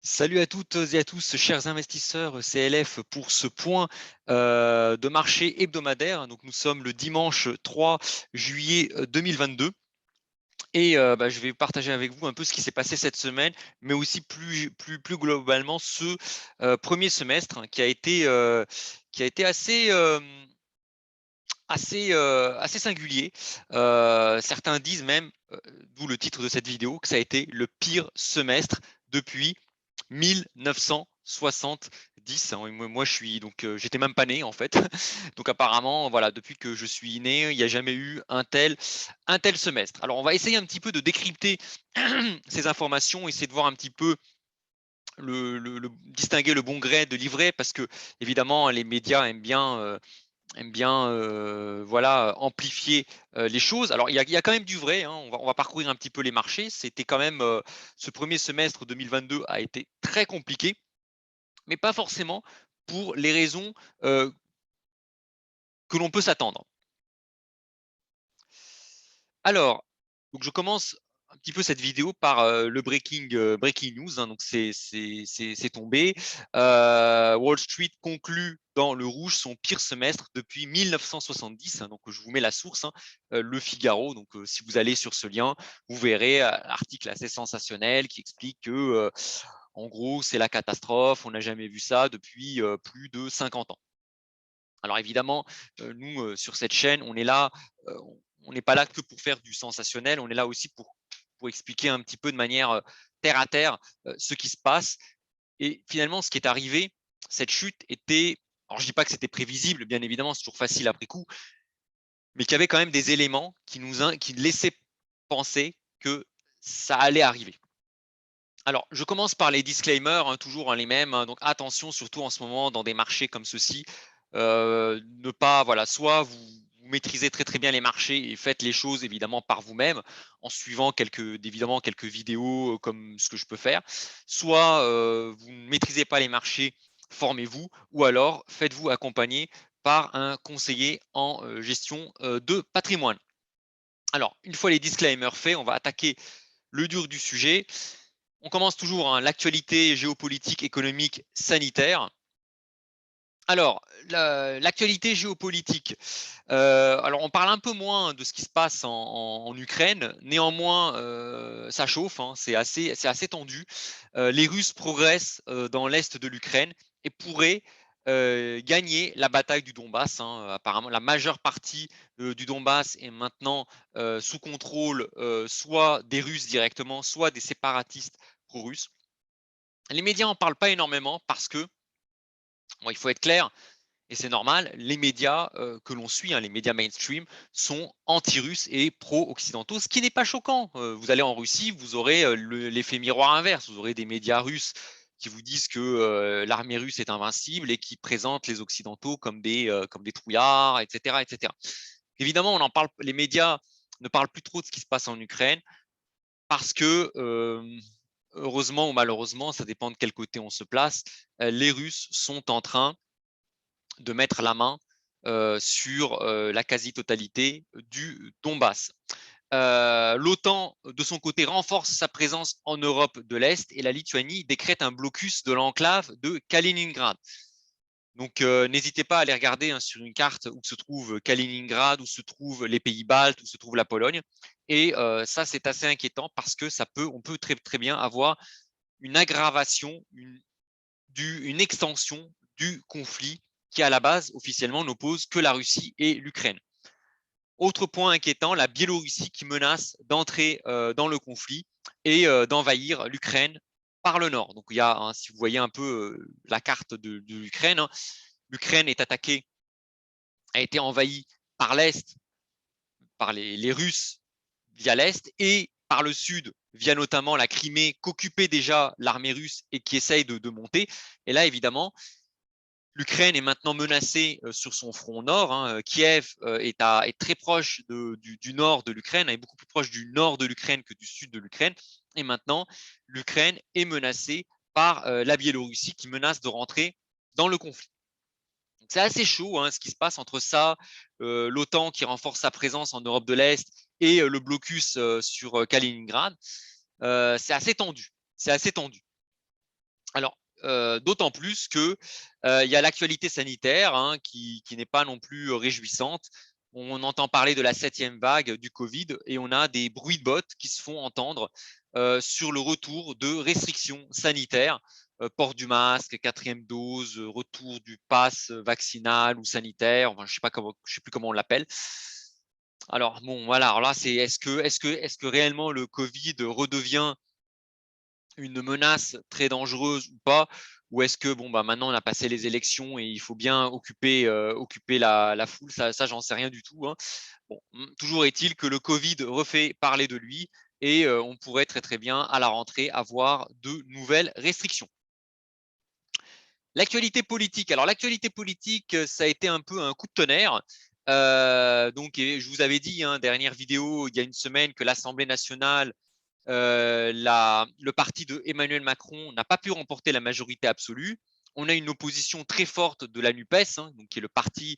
Salut à toutes et à tous, chers investisseurs CLF, pour ce point de marché hebdomadaire. Donc, nous sommes le dimanche 3 juillet 2022 et je vais partager avec vous un peu ce qui s'est passé cette semaine, mais aussi plus globalement ce premier semestre, hein, qui a été assez singulier. Certains disent même, d'où le titre de cette vidéo, que ça a été le pire semestre depuis 1970. Hein. Moi, je suis donc, j'étais même pas né en fait. Donc apparemment, voilà, depuis que je suis né, il n'y a jamais eu un tel semestre. Alors, on va essayer un petit peu de décrypter ces informations, essayer de voir un petit peu distinguer le bon gré de l'ivraie, parce que évidemment, les médias aiment bien voilà, amplifier les choses. Alors, il y a quand même du vrai, hein. On va parcourir un petit peu les marchés. C'était quand même ce premier semestre 2022 a été très compliqué, mais pas forcément pour les raisons que l'on peut s'attendre. Alors, donc je commence un petit peu cette vidéo par le breaking news, hein. Donc c'est tombé. Wall Street conclut dans le rouge son pire semestre depuis 1970, hein. Donc je vous mets la source, hein, Le Figaro. Donc si vous allez sur ce lien, vous verrez l'article assez sensationnel qui explique que en gros c'est la catastrophe. On n'a jamais vu ça depuis plus de 50 ans. Alors évidemment, nous, sur cette chaîne, on est là, on n'est pas là que pour faire du sensationnel, on est là aussi pour expliquer un petit peu de manière, terre à terre, ce qui se passe. Et finalement, ce qui est arrivé, cette chute était, alors je dis pas que c'était prévisible, bien évidemment, c'est toujours facile après coup, mais qu'il y avait quand même des éléments qui laissaient penser que ça allait arriver. Alors, je commence par les disclaimers, hein, toujours, hein, les mêmes, hein. Donc attention, surtout en ce moment dans des marchés comme ceux-ci, ne pas, voilà, soit vous maîtrisez très, très bien les marchés et faites les choses évidemment par vous-même, en suivant quelques vidéos, comme ce que je peux faire. Soit, vous ne maîtrisez pas les marchés, formez-vous, ou alors faites-vous accompagner par un conseiller en, gestion, de patrimoine. Alors, une fois les disclaimers faits, on va attaquer le dur du sujet. On commence toujours, hein, l'actualité géopolitique, économique, sanitaire. Alors, l'actualité géopolitique. Alors, on parle un peu moins de ce qui se passe en Ukraine. Néanmoins, ça chauffe, hein, c'est assez tendu. Les Russes progressent dans l'est de l'Ukraine et pourraient gagner la bataille du Donbass, hein. Apparemment, la majeure partie du Donbass est maintenant sous contrôle, soit des Russes directement, soit des séparatistes pro-russes. Les médias en parlent pas énormément parce que, bon, il faut être clair, et c'est normal, les médias que l'on suit, hein, les médias mainstream, sont anti-russes et pro-occidentaux, ce qui n'est pas choquant. Vous allez en Russie, vous aurez l'effet miroir inverse. Vous aurez des médias russes qui vous disent que l'armée russe est invincible et qui présentent les occidentaux comme des trouillards, etc., etc. Évidemment, on en parle, les médias ne parlent plus trop de ce qui se passe en Ukraine parce que, heureusement ou malheureusement, ça dépend de quel côté on se place, les Russes sont en train de mettre la main sur la quasi-totalité du Donbass. L'OTAN, de son côté, renforce sa présence en Europe de l'Est et la Lituanie décrète un blocus de l'enclave de Kaliningrad. Donc, n'hésitez pas à aller regarder, hein, sur une carte où se trouve Kaliningrad, où se trouvent les pays baltes, où se trouve la Pologne. Et ça, c'est assez inquiétant parce que on peut très, très bien avoir une aggravation, une extension du conflit qui, à la base, officiellement, n'oppose que la Russie et l'Ukraine. Autre point inquiétant, la Biélorussie qui menace d'entrer dans le conflit et d'envahir l'Ukraine par le nord. Donc il y a, hein, si vous voyez un peu la carte de l'Ukraine, hein, l'Ukraine est attaquée, a été envahie par l'Est, par les Russes via l'Est, et par le Sud, via notamment la Crimée, qu'occupait déjà l'armée russe et qui essaye de monter. Et là, évidemment, l'Ukraine est maintenant menacée sur son front nord, hein. Kiev est très proche du nord de l'Ukraine, est beaucoup plus proche du nord de l'Ukraine que du sud de l'Ukraine. Et maintenant, l'Ukraine est menacée par la Biélorussie qui menace de rentrer dans le conflit. C'est assez chaud, hein, ce qui se passe entre ça, l'OTAN qui renforce sa présence en Europe de l'Est et le blocus sur Kaliningrad. C'est assez tendu. C'est assez tendu. Alors, d'autant plus que, il y a l'actualité sanitaire, hein, qui n'est pas non plus réjouissante. On entend parler de la 7e vague du covid et on a des bruits de bottes qui se font entendre, sur le retour de restrictions sanitaires, port du masque, 4e dose, retour du pass vaccinal ou sanitaire, enfin je sais plus comment on l'appelle. Alors bon, voilà, alors là, c'est est-ce que réellement le covid redevient une menace très dangereuse ou pas? Ou est-ce que bon, bah, maintenant on a passé les élections et il faut bien occuper la foule? Ça j'en sais rien du tout, hein. Bon, toujours est-il que le covid refait parler de lui et on pourrait très, très bien à la rentrée avoir de nouvelles restrictions. L'actualité politique, alors l'actualité politique, ça a été un peu un coup de tonnerre. Donc et je vous avais dit, hein, dernière vidéo, il y a une semaine, que l'Assemblée nationale, le parti de Emmanuel Macron n'a pas pu remporter la majorité absolue. On a une opposition très forte de la NUPES, hein, donc qui est le parti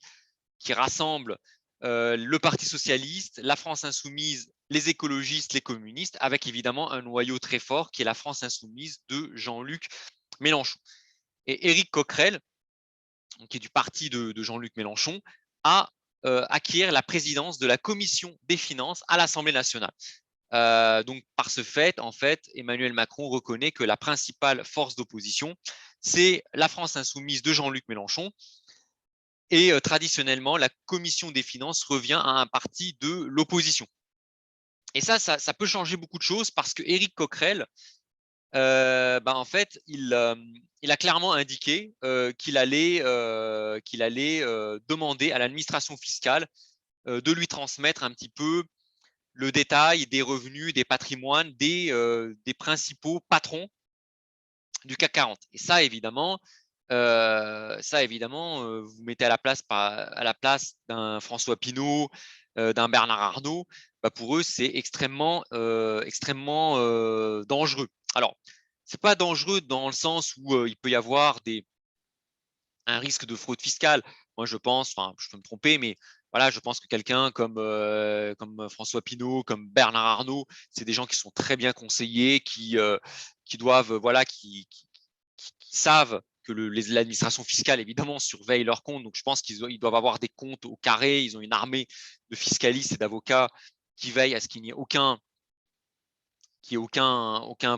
qui rassemble le Parti socialiste, la France insoumise, les écologistes, les communistes, avec évidemment un noyau très fort qui est la France insoumise de Jean-Luc Mélenchon. Et Éric Coquerel, qui est du parti de Jean-Luc Mélenchon, a acquiert la présidence de la commission des finances à l'Assemblée nationale. Donc, par ce fait, en fait, Emmanuel Macron reconnaît que la principale force d'opposition, c'est la France insoumise de Jean-Luc Mélenchon. Et traditionnellement, la commission des finances revient à un parti de l'opposition. Et ça peut changer beaucoup de choses parce que Éric Coquerel, en fait, il a clairement indiqué qu'il allait demander à l'administration fiscale de lui transmettre un petit peu le détail des revenus, des patrimoines des principaux patrons du CAC 40. Et ça évidemment, vous mettez à la place d'un François Pinault, d'un Bernard Arnault, bah, pour eux, c'est extrêmement dangereux. Alors, c'est pas dangereux dans le sens où il peut y avoir un risque de fraude fiscale. Moi, je pense, enfin, je peux me tromper, mais voilà, je pense que quelqu'un comme François Pinault, comme Bernard Arnault, c'est des gens qui sont très bien conseillés, qui doivent, voilà, qui savent que l'administration fiscale, évidemment, surveille leurs comptes. Donc, je pense qu'ils doivent avoir des comptes au carré. Ils ont une armée de fiscalistes et d'avocats qui veillent à ce qu'il n'y ait aucun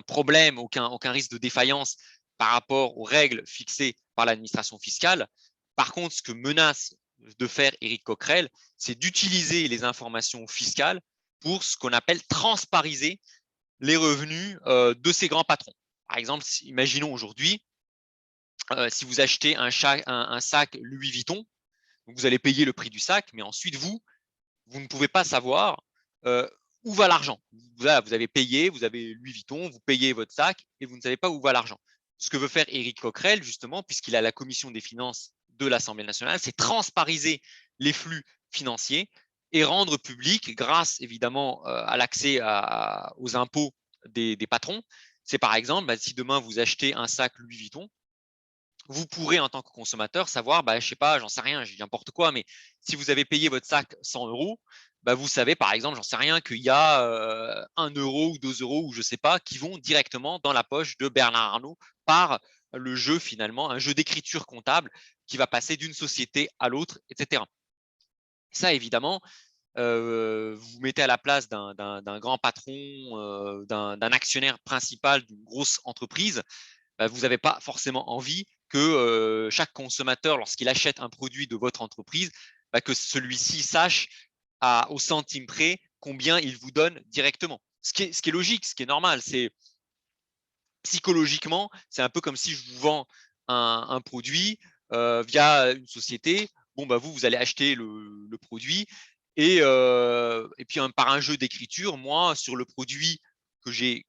problème, aucun risque de défaillance par rapport aux règles fixées par l'administration fiscale. Par contre, ce que menace de faire Éric Coquerel, c'est d'utiliser les informations fiscales pour ce qu'on appelle transpariser les revenus de ces grands patrons. Par exemple, imaginons aujourd'hui, si vous achetez un sac Louis Vuitton, donc vous allez payer le prix du sac, mais ensuite vous ne pouvez pas savoir euh, où va l'argent. Voilà, vous avez payé, vous avez Louis Vuitton, vous payez votre sac et vous ne savez pas où va l'argent. Ce que veut faire Éric Coquerel, justement, puisqu'il a la commission des finances de l'Assemblée nationale, c'est transpariser les flux financiers et rendre public, grâce évidemment à l'accès aux impôts des patrons. C'est par exemple, bah, si demain vous achetez un sac Louis Vuitton, vous pourrez en tant que consommateur savoir, bah, je sais pas, j'en sais rien, j'ai n'importe quoi, mais si vous avez payé votre sac 100 euros, bah, vous savez par exemple, j'en sais rien, qu'il y a 1 euro ou 2 euros ou je sais pas, qui vont directement dans la poche de Bernard Arnault par le jeu finalement, un jeu d'écriture comptable qui va passer d'une société à l'autre, etc. Ça évidemment, vous mettez à la place d'un grand patron, d'un actionnaire principal d'une grosse entreprise, bah, vous n'avez pas forcément envie que chaque consommateur, lorsqu'il achète un produit de votre entreprise, bah, que celui-ci sache au centime près combien il vous donne directement. Ce qui est logique, ce qui est normal, c'est psychologiquement, c'est un peu comme si je vous vends un produit via une société. Bon, bah, vous allez acheter le produit et puis par un jeu d'écriture, moi, sur le produit que j'ai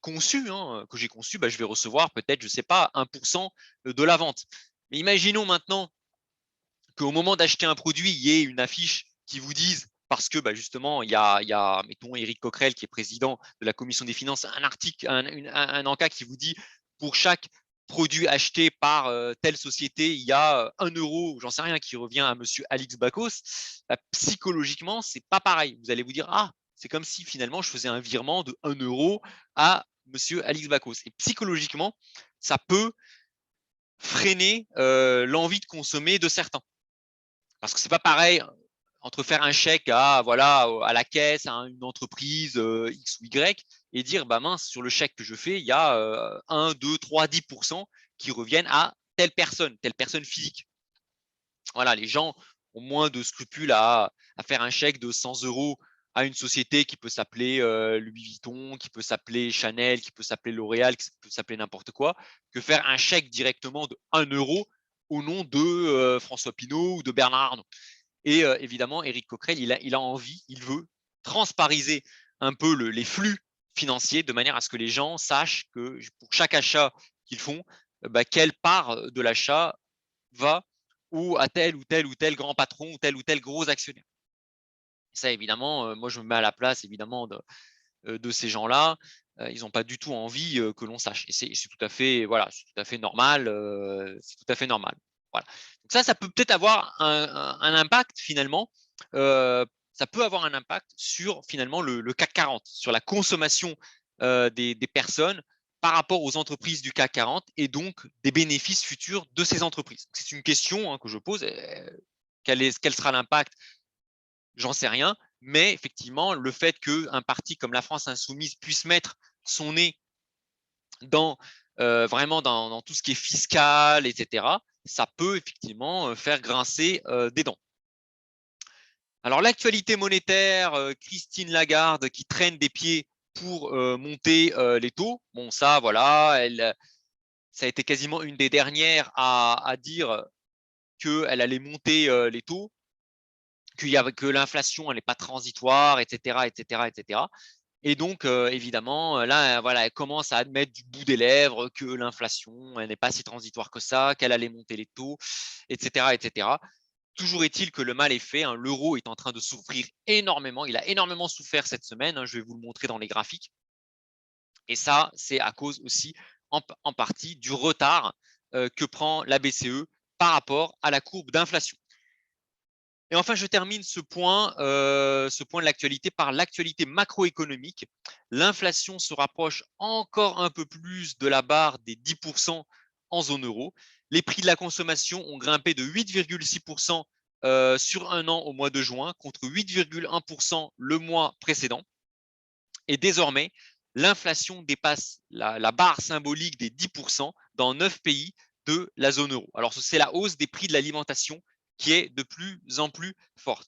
conçu, hein, bah, je vais recevoir peut-être, je ne sais pas, 1% de la vente. Mais imaginons maintenant qu'au moment d'acheter un produit, il y ait une affiche qui vous dise, parce que bah, justement, il y a, mettons, Éric Coquerel, qui est président de la commission des finances, un article, un encas qui vous dit, pour chaque produit acheté par telle société, il y a 1 euro, j'en sais rien, qui revient à monsieur Alix Bacos. Bah, psychologiquement, c'est pas pareil. Vous allez vous dire, ah, c'est comme si finalement je faisais un virement de 1 euro à monsieur Alix Bacos. Et psychologiquement, ça peut freiner l'envie de consommer de certains. Parce que c'est pas pareil entre faire un chèque à la caisse, à une entreprise X ou Y, et dire bah mince, sur le chèque que je fais, il y a 1, 2, 3, 10% qui reviennent à telle personne physique. Voilà, les gens ont moins de scrupules à faire un chèque de 100 € à une société qui peut s'appeler Louis Vuitton, qui peut s'appeler Chanel, qui peut s'appeler L'Oréal, qui peut s'appeler n'importe quoi, que faire un chèque directement de 1 € au nom de François Pinault ou de Bernard Arnault. Et évidemment, Éric Coquerel, il a envie, il veut transpariser un peu les flux financiers de manière à ce que les gens sachent que pour chaque achat qu'ils font, quelle part de l'achat va ou à tel ou tel ou tel grand patron ou tel gros actionnaire. Ça, évidemment, moi, je me mets à la place, évidemment, de ces gens-là. Ils n'ont pas du tout envie que l'on sache. Et c'est tout à fait, voilà, c'est tout à fait normal. C'est tout à fait normal. Voilà. Donc ça peut peut-être avoir un impact finalement. Ça peut avoir un impact sur finalement le CAC 40, sur la consommation des personnes par rapport aux entreprises du CAC 40 et donc des bénéfices futurs de ces entreprises. C'est une question que je pose. Quel sera l'impact? J'en sais rien. Mais effectivement, le fait qu'un parti comme la France Insoumise puisse mettre son nez dans vraiment dans tout ce qui est fiscal, etc., ça peut effectivement faire grincer des dents. Alors, l'actualité monétaire, Christine Lagarde qui traîne des pieds pour monter les taux. Bon, ça, voilà, ça a été quasiment une des dernières à dire qu'elle allait monter les taux, que l'inflation, elle n'est pas transitoire, etc., etc., etc. Et donc, évidemment, là, voilà, elle commence à admettre du bout des lèvres que l'inflation, elle n'est pas si transitoire que ça, qu'elle allait monter les taux, etc., etc. Toujours est-il que le mal est fait. Hein, l'euro est en train de souffrir énormément. Il a énormément souffert cette semaine. Hein, je vais vous le montrer dans les graphiques. Et ça, c'est à cause aussi, en partie, du retard que prend la BCE par rapport à la courbe d'inflation. Et enfin, je termine ce point de l'actualité par l'actualité macroéconomique. L'inflation se rapproche encore un peu plus de la barre des 10% en zone euro. Les prix de la consommation ont grimpé de 8,6% sur un an au mois de juin contre 8,1% le mois précédent. Et désormais, l'inflation dépasse la barre symbolique des 10% dans 9 pays de la zone euro. Alors, c'est la hausse des prix de l'alimentation qui est de plus en plus forte.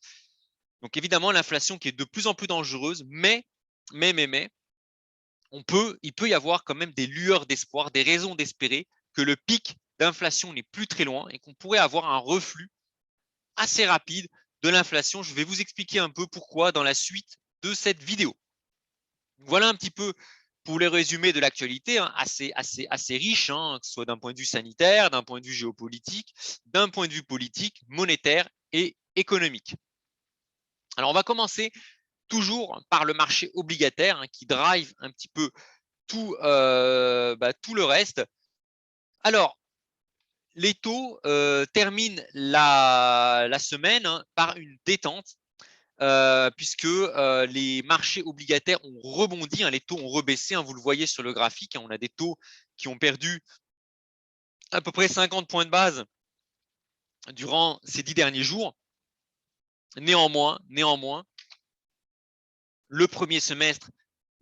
Donc, évidemment, l'inflation qui est de plus en plus dangereuse, mais il peut y avoir quand même des lueurs d'espoir, des raisons d'espérer que le pic d'inflation n'est plus très loin et qu'on pourrait avoir un reflux assez rapide de l'inflation. Je vais vous expliquer un peu pourquoi dans la suite de cette vidéo. Voilà un petit peu pour les résumés de l'actualité, hein, assez riche, hein, que ce soit d'un point de vue sanitaire, d'un point de vue géopolitique, d'un point de vue politique, monétaire et économique. Alors, on va commencer toujours par le marché obligataire hein, qui drive un petit peu tout le reste. Alors, les taux terminent la semaine hein, par une détente puisque les marchés obligataires ont rebondi, hein, les taux ont rebaissé, hein, vous le voyez sur le graphique, hein, on a des taux qui ont perdu à peu près 50 points de base durant ces 10 derniers jours. Néanmoins, le premier semestre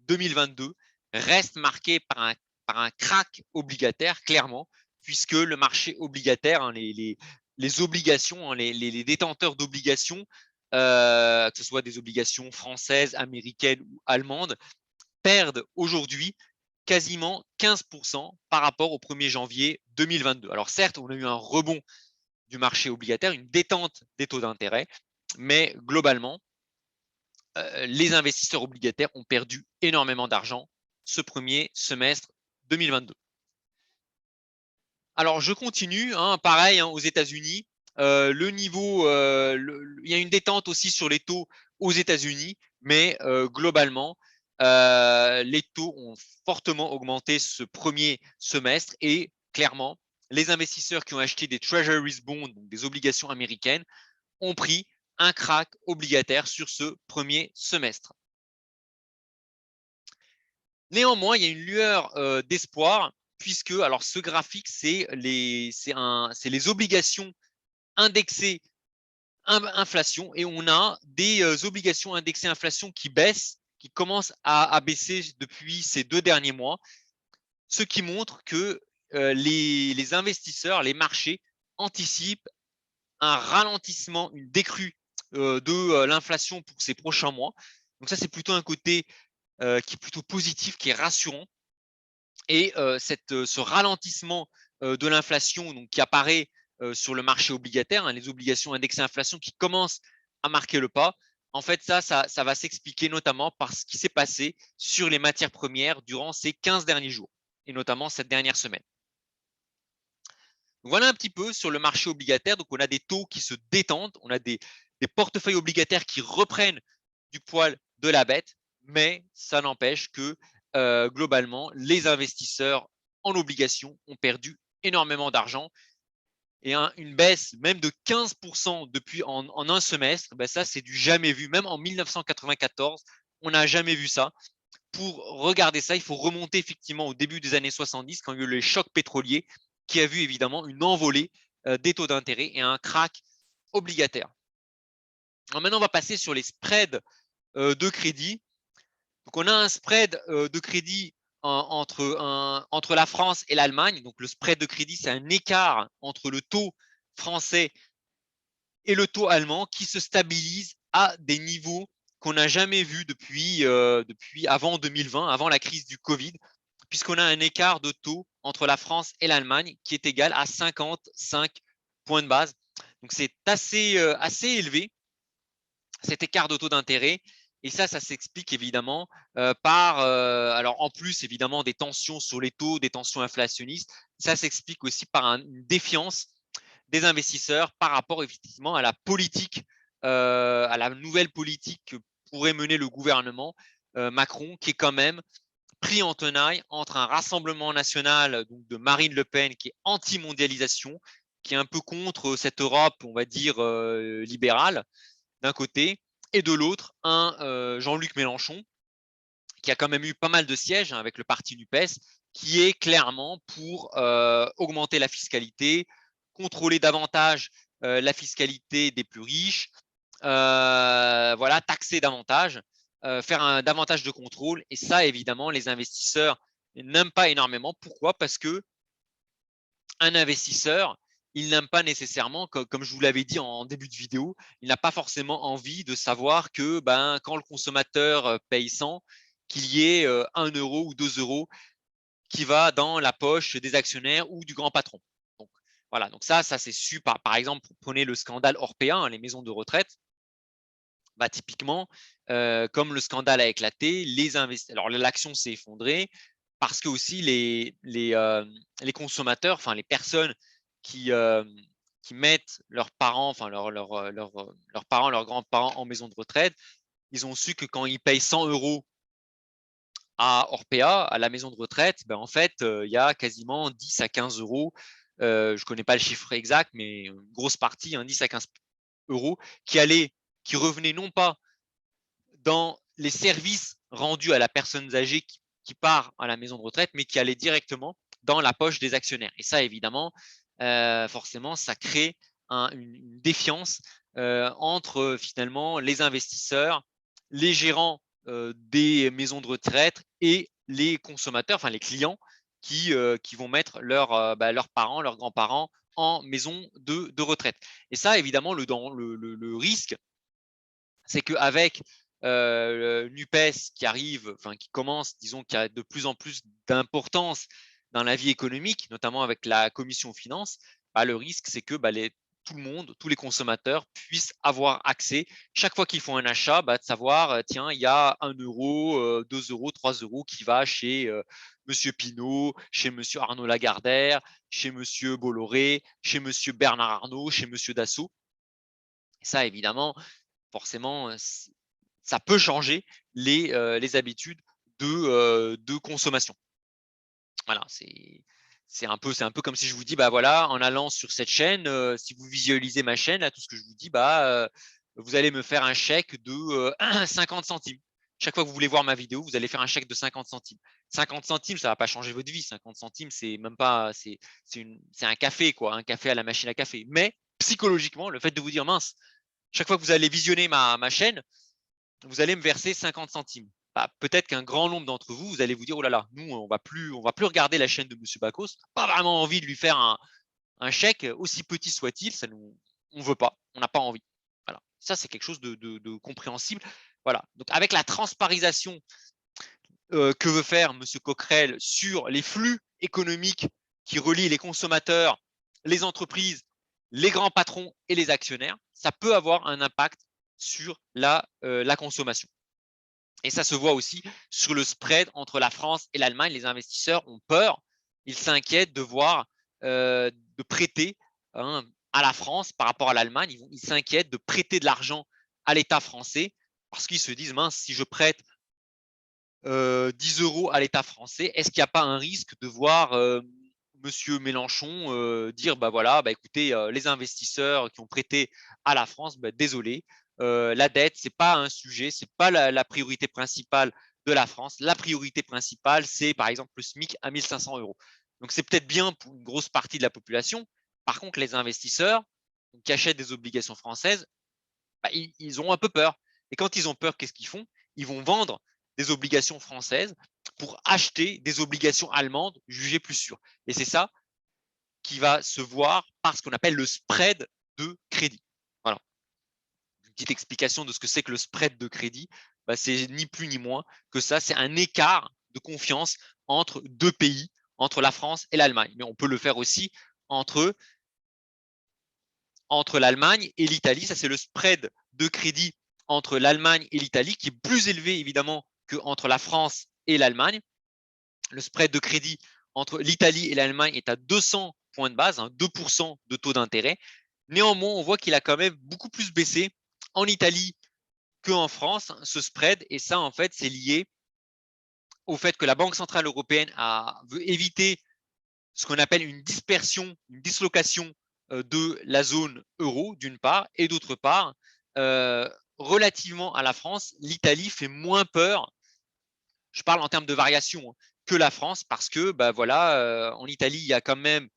2022 reste marqué par un crack obligataire, clairement, puisque le marché obligataire, hein, les obligations, hein, les détenteurs d'obligations, que ce soit des obligations françaises, américaines ou allemandes, perdent aujourd'hui quasiment 15% par rapport au 1er janvier 2022. Alors certes, on a eu un rebond du marché obligataire, une détente des taux d'intérêt, mais globalement, les investisseurs obligataires ont perdu énormément d'argent ce premier semestre 2022. Alors, je continue, hein, pareil, hein, aux États-Unis, le niveau, il y a une détente aussi sur les taux aux États-Unis, mais globalement, les taux ont fortement augmenté ce premier semestre et clairement, les investisseurs qui ont acheté des Treasuries bonds, donc des obligations américaines, ont pris un crack obligataire sur ce premier semestre. Néanmoins, il y a une lueur d'espoir puisque alors ce graphique, c'est les obligations indexées inflation, et on a des obligations indexées inflation qui baissent, qui commencent à baisser depuis ces 2 derniers mois, ce qui montre que les investisseurs, les marchés anticipent un ralentissement, une décrue de l'inflation pour ces prochains mois. Donc ça, c'est plutôt un côté qui est plutôt positif, qui est rassurant. Et ce ralentissement de l'inflation, donc qui apparaît sur le marché obligataire, hein, les obligations indexées inflation qui commencent à marquer le pas, en fait, ça va s'expliquer notamment par ce qui s'est passé sur les matières premières durant ces 15 derniers jours, et notamment cette dernière semaine. Donc voilà un petit peu sur le marché obligataire. Donc on a des taux qui se détendent, on a des portefeuilles obligataires qui reprennent du poil de la bête, mais ça n'empêche que globalement, les investisseurs en obligations ont perdu énormément d'argent, et une baisse même de 15% depuis en un semestre, ben ça c'est du jamais vu. Même en 1994, on n'a jamais vu ça. Pour regarder ça, il faut remonter effectivement au début des années 70, quand il y a eu les chocs pétroliers, qui a vu évidemment une envolée des taux d'intérêt et un crack obligataire. Alors maintenant, on va passer sur les spreads de crédit. Donc, on a un spread de crédit entre la France et l'Allemagne. Donc, le spread de crédit, c'est un écart entre le taux français et le taux allemand qui se stabilise à des niveaux qu'on n'a jamais vus depuis avant 2020, avant la crise du Covid, puisqu'on a un écart de taux entre la France et l'Allemagne qui est égal à 55 points de base. Donc, c'est assez élevé, cet écart de taux d'intérêt. Et ça s'explique évidemment par, alors en plus évidemment des tensions sur les taux, des tensions inflationnistes, ça s'explique aussi par une défiance des investisseurs par rapport effectivement à la politique, à la nouvelle politique que pourrait mener le gouvernement Macron, qui est quand même pris en tenaille entre un Rassemblement national donc de Marine Le Pen qui est anti-mondialisation, qui est un peu contre cette Europe, on va dire, libérale, d'un côté, et de l'autre, un Jean-Luc Mélenchon, qui a quand même eu pas mal de sièges, hein, avec le parti NUPES, qui est clairement pour augmenter la fiscalité, contrôler davantage la fiscalité des plus riches, voilà, taxer davantage, faire davantage de contrôle. Et ça, évidemment, les investisseurs n'aiment pas énormément. Pourquoi? Parce que un investisseur, il n'aime pas nécessairement, comme je vous l'avais dit en début de vidéo, il n'a pas forcément envie de savoir que quand le consommateur paye 100, qu'il y ait 1 euro ou 2 euros qui va dans la poche des actionnaires ou du grand patron. Donc voilà, donc ça c'est su par exemple, prenez le scandale Orpea, hein, les maisons de retraite. Typiquement, comme le scandale a éclaté, alors l'action s'est effondrée parce que aussi les consommateurs, enfin les personnes qui, qui mettent leurs parents, enfin leurs parents, leurs grands-parents en maison de retraite, ils ont su que quand ils payent 100 euros à Orpea, à la maison de retraite, en fait, il y a quasiment 10 à 15 euros, je ne connais pas le chiffre exact, mais une grosse partie, 10 à 15 euros, qui revenaient non pas dans les services rendus à la personne âgée qui part à la maison de retraite, mais qui allait directement dans la poche des actionnaires. Et ça, évidemment, forcément, ça crée une défiance entre finalement les investisseurs, les gérants des maisons de retraite et les consommateurs, enfin les clients qui vont mettre leurs parents, leurs grands-parents en maison de retraite. Et ça, évidemment, le risque, c'est qu'avec NUPES qui arrive, enfin qui commence, disons, qui a de plus en plus d'importance dans la vie économique, notamment avec la commission finances, le risque, c'est que tout le monde, tous les consommateurs puissent avoir accès, chaque fois qu'ils font un achat, de savoir, tiens, il y a 1 euro, 2 euros, 3 euros qui va chez Monsieur Pinault, chez Monsieur Arnaud Lagardère, chez Monsieur Bolloré, chez Monsieur Bernard Arnault, chez Monsieur Dassault. Et ça, évidemment, forcément, ça peut changer les habitudes de consommation. Voilà, c'est un peu comme si je vous dis, voilà, en allant sur cette chaîne, si vous visualisez ma chaîne, là, tout ce que je vous dis, vous allez me faire un chèque de 50 centimes. Chaque fois que vous voulez voir ma vidéo, vous allez faire un chèque de 50 centimes. 50 centimes, ça ne va pas changer votre vie. 50 centimes, c'est même pas, c'est un café, quoi, un café à la machine à café. Mais psychologiquement, le fait de vous dire, mince, chaque fois que vous allez visionner ma chaîne, vous allez me verser 50 centimes. Bah, peut-être qu'un grand nombre d'entre vous, vous allez vous dire, oh là là, nous, on va plus regarder la chaîne de Monsieur Bacos. Pas vraiment envie de lui faire un chèque, aussi petit soit-il, on veut pas, on n'a pas envie. Voilà. Ça, c'est quelque chose de compréhensible. Voilà. Donc, avec la transparisation que veut faire M. Coquerel sur les flux économiques qui relient les consommateurs, les entreprises, les grands patrons et les actionnaires, ça peut avoir un impact sur la consommation. Et ça se voit aussi sur le spread entre la France et l'Allemagne. Les investisseurs ont peur, ils s'inquiètent de voir, de prêter à la France par rapport à l'Allemagne. Ils s'inquiètent de prêter de l'argent à l'État français parce qu'ils se disent, mince, si je prête 10 € à l'État français, est-ce qu'il n'y a pas un risque de voir Monsieur Mélenchon dire, bah voilà, bah écoutez, les investisseurs qui ont prêté à la France, bah, désolé, la dette, c'est pas un sujet, c'est pas la priorité principale de la France. La priorité principale, c'est par exemple le SMIC à 1 500 €. Donc c'est peut-être bien pour une grosse partie de la population. Par contre, les investisseurs qui achètent des obligations françaises, bah, ils ont un peu peur. Et quand ils ont peur, qu'est-ce qu'ils font? Ils vont vendre des obligations françaises pour acheter des obligations allemandes jugées plus sûres. Et c'est ça qui va se voir par ce qu'on appelle le spread de crédit. Voilà. Une petite explication de ce que c'est que le spread de crédit. Bah, c'est ni plus ni moins que ça. C'est un écart de confiance entre deux pays, entre la France et l'Allemagne. Mais on peut le faire aussi entre l'Allemagne et l'Italie. Ça, c'est le spread de crédit entre l'Allemagne et l'Italie, qui est plus élevé évidemment qu'entre la France et l'Allemagne. Le spread de crédit entre l'Italie et l'Allemagne est à 200 points de base, 2% de taux d'intérêt. Néanmoins, on voit qu'il a quand même beaucoup plus baissé en Italie qu'en France, ce spread. Et ça, en fait, c'est lié au fait que la Banque centrale européenne veut éviter ce qu'on appelle une dispersion, une dislocation de la zone euro, d'une part, et d'autre part, relativement à la France, l'Italie fait moins peur, je parle en termes de variation, que la France, parce que bah, voilà, en Italie, il y a quand même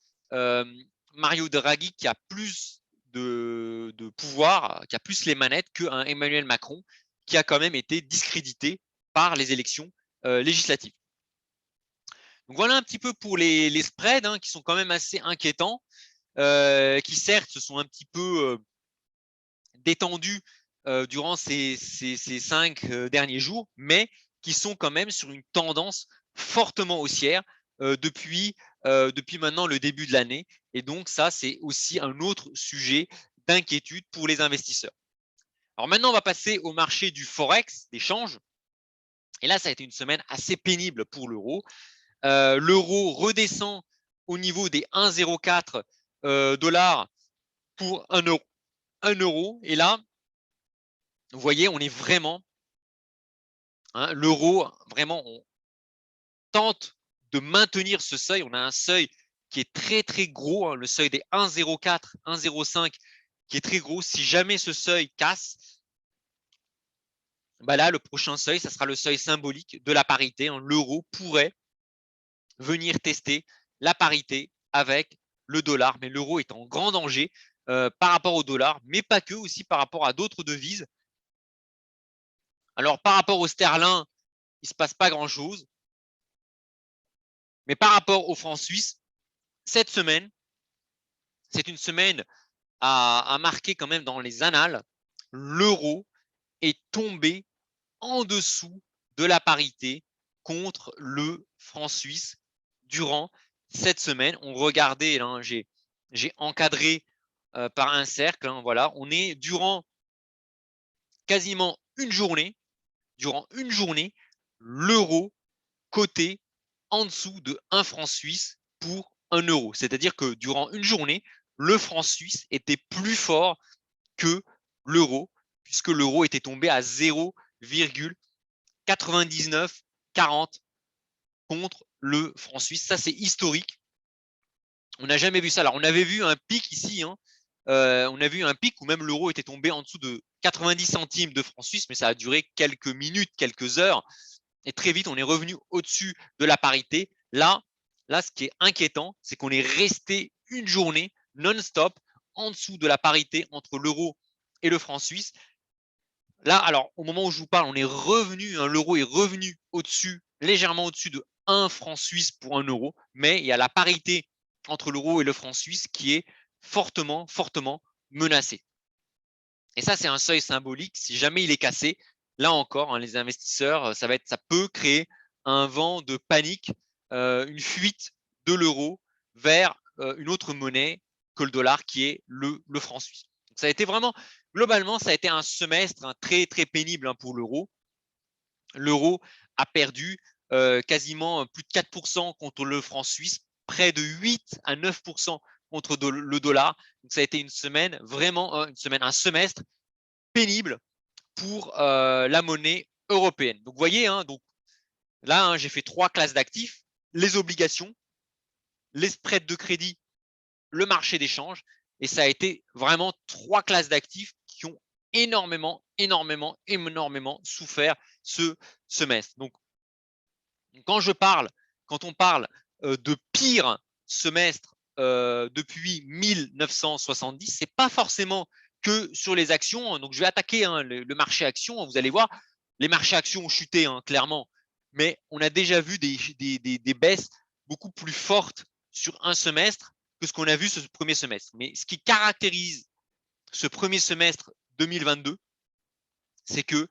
Mario Draghi qui a plus de pouvoir, qui a plus les manettes qu'un Emmanuel Macron, qui a quand même été discrédité par les élections législatives. Donc voilà un petit peu pour les spreads qui sont quand même assez inquiétants, qui certes se sont un petit peu détendus durant ces 5 derniers jours, mais qui sont quand même sur une tendance fortement haussière depuis maintenant le début de l'année. Et donc ça, c'est aussi un autre sujet d'inquiétude pour les investisseurs. Alors maintenant, on va passer au marché du Forex, des changes. Et là, ça a été une semaine assez pénible pour l'euro. L'euro redescend au niveau des 1,04 $ pour 1 euro. 1 euro. Et là, vous voyez, on est vraiment, l'euro, vraiment, on tente de maintenir ce seuil. On a un seuil qui est très, très gros, le seuil des 1,04, 1,05, qui est très gros. Si jamais ce seuil casse, bah là, le prochain seuil, ça sera le seuil symbolique de la parité. L'euro pourrait venir tester la parité avec le dollar, mais l'euro est en grand danger par rapport au dollar, mais pas que, aussi par rapport à d'autres devises. Alors, par rapport au sterling, il ne se passe pas grand-chose, mais par rapport au franc suisse, cette semaine, c'est une semaine à marquer quand même dans les annales. L'euro est tombé en dessous de la parité contre le franc suisse durant cette semaine. On regardait, là, j'ai encadré par un cercle, voilà, on est durant quasiment une journée, l'euro coté en dessous de 1 franc suisse pour 1 euro. C'est-à-dire que durant une journée, le franc suisse était plus fort que l'euro, puisque l'euro était tombé à 0,9940 contre le franc suisse. Ça, c'est historique. On n'a jamais vu ça. Alors, on avait vu un pic ici on a vu un pic où même l'euro était tombé en dessous de 90 centimes de francs suisses, mais ça a duré quelques minutes, quelques heures. Et très vite, on est revenu au-dessus de la parité. Là, ce qui est inquiétant, c'est qu'on est resté une journée non-stop en dessous de la parité entre l'euro et le franc suisse. Là, alors, au moment où je vous parle, on est revenu, l'euro est revenu au-dessus, légèrement au-dessus de 1 franc suisse pour 1 euro, mais il y a la parité entre l'euro et le franc suisse qui est fortement, fortement menacée. Et ça, c'est un seuil symbolique. Si jamais il est cassé, là encore, les investisseurs, ça peut créer un vent de panique, une fuite de l'euro vers une autre monnaie que le dollar, qui est le franc suisse. Donc, ça a été vraiment, globalement, ça a été un semestre très, très pénible pour l'euro. L'euro a perdu quasiment plus de 4% contre le franc suisse, près de 8 à 9% contre le dollar. Donc, ça a été une semaine, vraiment un semestre pénible pour la monnaie européenne. Donc, vous voyez, donc, là, j'ai fait 3 classes d'actifs, les obligations, les spreads de crédit, le marché d'échange. Et ça a été vraiment 3 classes d'actifs qui ont énormément, énormément, énormément souffert ce semestre. Donc, quand on parle de pire semestre depuis 1970, c'est pas forcément que sur les actions. Donc, je vais attaquer le marché actions. Vous allez voir, les marchés actions ont chuté, clairement. Mais on a déjà vu des baisses beaucoup plus fortes sur un semestre que ce qu'on a vu ce premier semestre. Mais ce qui caractérise ce premier semestre 2022, c'est que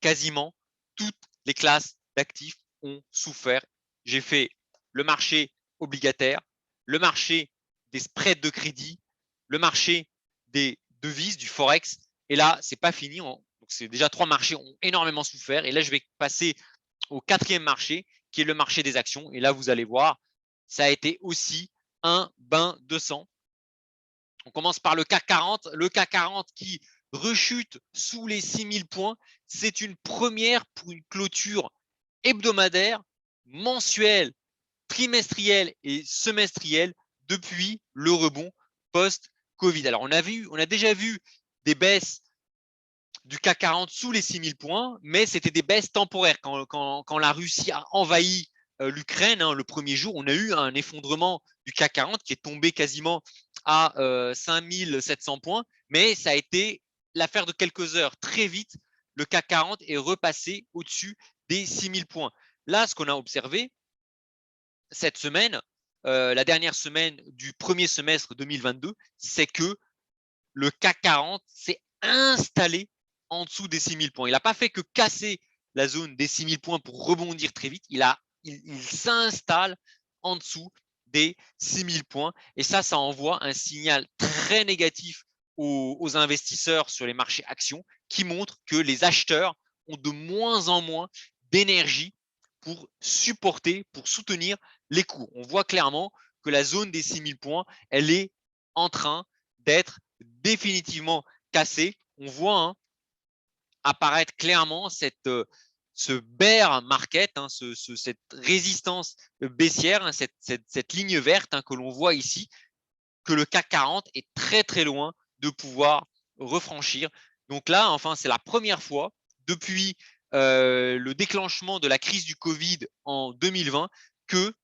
quasiment toutes les classes d'actifs ont souffert. J'ai fait le marché obligataire, le marché des spreads de crédit, le marché des devises, du forex. Et là, c'est pas fini. Donc, c'est déjà 3 marchés ont énormément souffert. Et là, je vais passer au 4e marché, qui est le marché des actions. Et là, vous allez voir, ça a été aussi un bain de sang. On commence par le CAC 40. Le CAC 40 qui rechute sous les 6000 points. C'est une première pour une clôture hebdomadaire, mensuelle, trimestrielle et semestrielle depuis le rebond post-Covid. Alors, on a déjà vu des baisses du CAC 40 sous les 6000 points, mais c'était des baisses temporaires. Quand la Russie a envahi l'Ukraine, le premier jour, on a eu un effondrement du CAC 40 qui est tombé quasiment à 5700 points, mais ça a été l'affaire de quelques heures. Très vite, le CAC 40 est repassé au-dessus des 6000 points. Là, ce qu'on a observé cette semaine, la dernière semaine du premier semestre 2022, c'est que le CAC 40 s'est installé en dessous des 6000 points. Il n'a pas fait que casser la zone des 6000 points pour rebondir très vite. Il s'installe en dessous des 6000 points. Et ça envoie un signal très négatif aux investisseurs sur les marchés actions qui montre que les acheteurs ont de moins en moins d'énergie pour supporter, pour soutenir les cours. On voit clairement que la zone des 6000 points, elle est en train d'être définitivement cassée. On voit apparaître clairement ce bear market, cette résistance baissière, cette ligne verte que l'on voit ici, que le CAC 40 est très très loin de pouvoir refranchir. Donc là, enfin, c'est la première fois depuis le déclenchement de la crise du Covid en 2020 que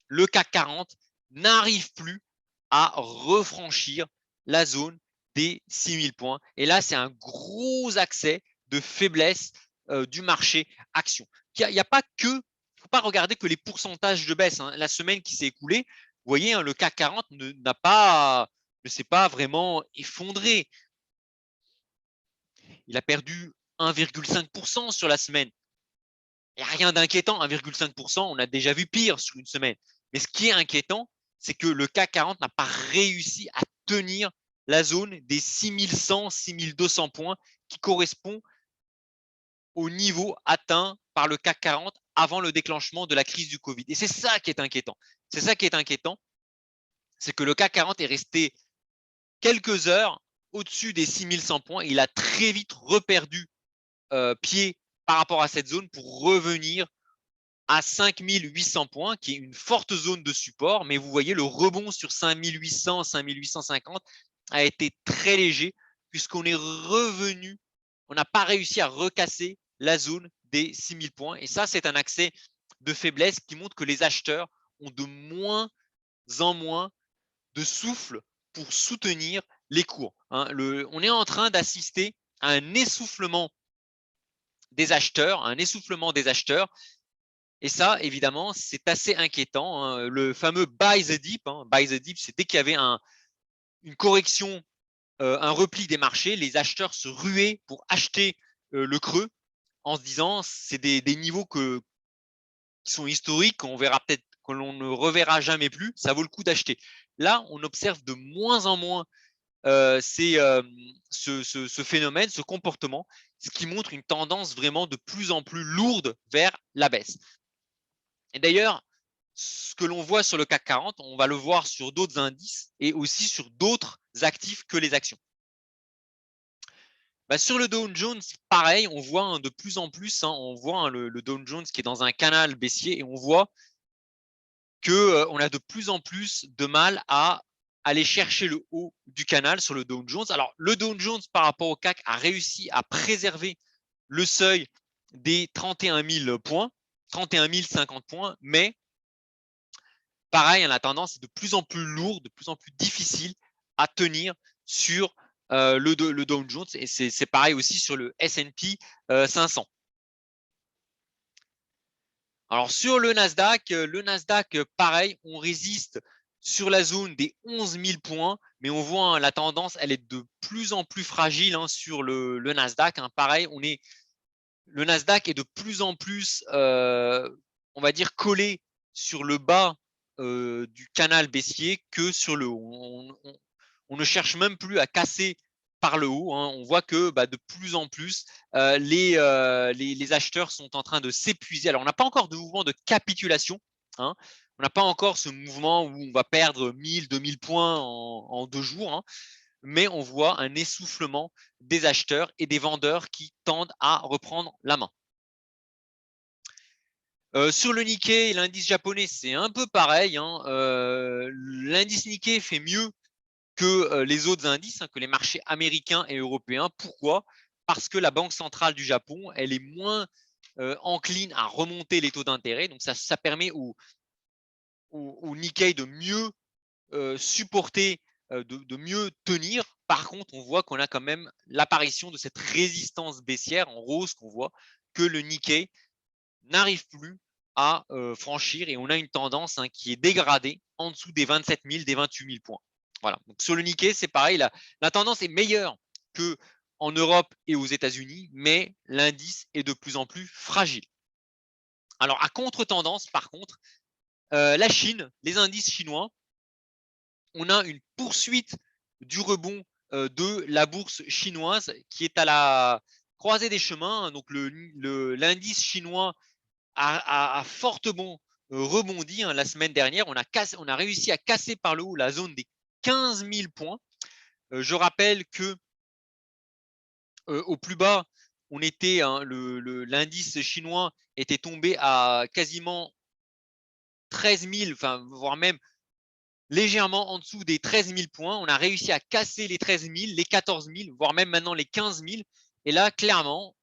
le CAC 40 n'arrive plus à refranchir la zone des 6000 points. Et là, c'est un gros accès de faiblesse du marché action. Il n'y a pas que, il ne faut pas regarder que les pourcentages de baisse. La semaine qui s'est écoulée, vous voyez, le CAC 40 ne s'est pas vraiment effondré. Il a perdu 1,5% sur la semaine. Il n'y a rien d'inquiétant, 1,5%, on a déjà vu pire sur une semaine. Mais ce qui est inquiétant, c'est que le CAC 40 n'a pas réussi à tenir la zone des 6100, 6200 points qui correspond au niveau atteint par le CAC 40 avant le déclenchement de la crise du Covid. Et c'est ça qui est inquiétant. C'est ça qui est inquiétant, c'est que le CAC 40 est resté quelques heures au-dessus des 6100 points. Il a très vite reperdu pied par rapport à cette zone pour revenir à 5800 points, qui est une forte zone de support, mais vous voyez le rebond sur 5800, 5850 a été très léger puisqu'on est revenu, on n'a pas réussi à recasser la zone des 6000 points. Et ça, c'est un accès de faiblesse qui montre que les acheteurs ont de moins en moins de souffle pour soutenir les cours. On est en train d'assister à un essoufflement des acheteurs, Et ça, évidemment, c'est assez inquiétant. Le fameux buy the dip, buy the dip, c'est dès qu'il y avait une correction, un repli des marchés, les acheteurs se ruaient pour acheter le creux en se disant c'est des niveaux qui sont historiques, qu'on verra peut-être, que l'on ne reverra jamais plus, ça vaut le coup d'acheter. Là, on observe de moins en moins ce phénomène, ce comportement, ce qui montre une tendance vraiment de plus en plus lourde vers la baisse. Et d'ailleurs, ce que l'on voit sur le CAC 40, on va le voir sur d'autres indices et aussi sur d'autres actifs que les actions. Sur le Dow Jones, pareil, on voit de plus en plus, on voit le Dow Jones qui est dans un canal baissier et on voit qu'on a de plus en plus de mal à aller chercher le haut du canal sur le Dow Jones. Alors, le Dow Jones, par rapport au CAC, a réussi à préserver le seuil des 31 000 points, 31 050 points, mais pareil, la tendance est de plus en plus lourde, de plus en plus difficile à tenir sur le Dow Jones, et c'est pareil aussi sur le S&P 500. Alors sur le Nasdaq, pareil, on résiste sur la zone des 11 000 points, mais on voit la tendance, elle est de plus en plus fragile sur le Nasdaq. Pareil, le Nasdaq est de plus en plus, on va dire, collé sur le bas du canal baissier que sur le haut. On ne cherche même plus à casser par le haut. On voit que de plus en plus, les acheteurs sont en train de s'épuiser. Alors, on n'a pas encore de mouvement de capitulation. On n'a pas encore ce mouvement où on va perdre 1000, 2000 points en 2 jours. Mais on voit un essoufflement des acheteurs et des vendeurs qui tendent à reprendre la main. Sur le Nikkei, l'indice japonais, c'est un peu pareil. L'indice Nikkei fait mieux que les autres indices, que les marchés américains et européens. Pourquoi? Parce que la Banque centrale du Japon, elle est moins encline à remonter les taux d'intérêt. Donc, ça permet au Nikkei de mieux supporter, de mieux tenir. Par contre, on voit qu'on a quand même l'apparition de cette résistance baissière en rose qu'on voit, que le Nikkei n'arrive plus à franchir, et on a une tendance qui est dégradée en dessous des 27 000, des 28 000 points. Voilà. Donc, sur le Nikkei, c'est pareil. La tendance est meilleure qu'en Europe et aux États-Unis, mais l'indice est de plus en plus fragile. Alors, à contre-tendance, par contre, la Chine, les indices chinois, on a une poursuite du rebond de la bourse chinoise qui est à la croisée des chemins. Donc, l'indice chinois a fortement rebondi la semaine dernière. On a réussi à casser par le haut la zone des 15 000 points. Je rappelle que au plus bas, on était l'indice chinois était tombé à quasiment 13 000, enfin, voire même légèrement en dessous des 13 000 points. On a réussi à casser les 13 000, les 14 000, voire même maintenant les 15 000. Et là, clairement,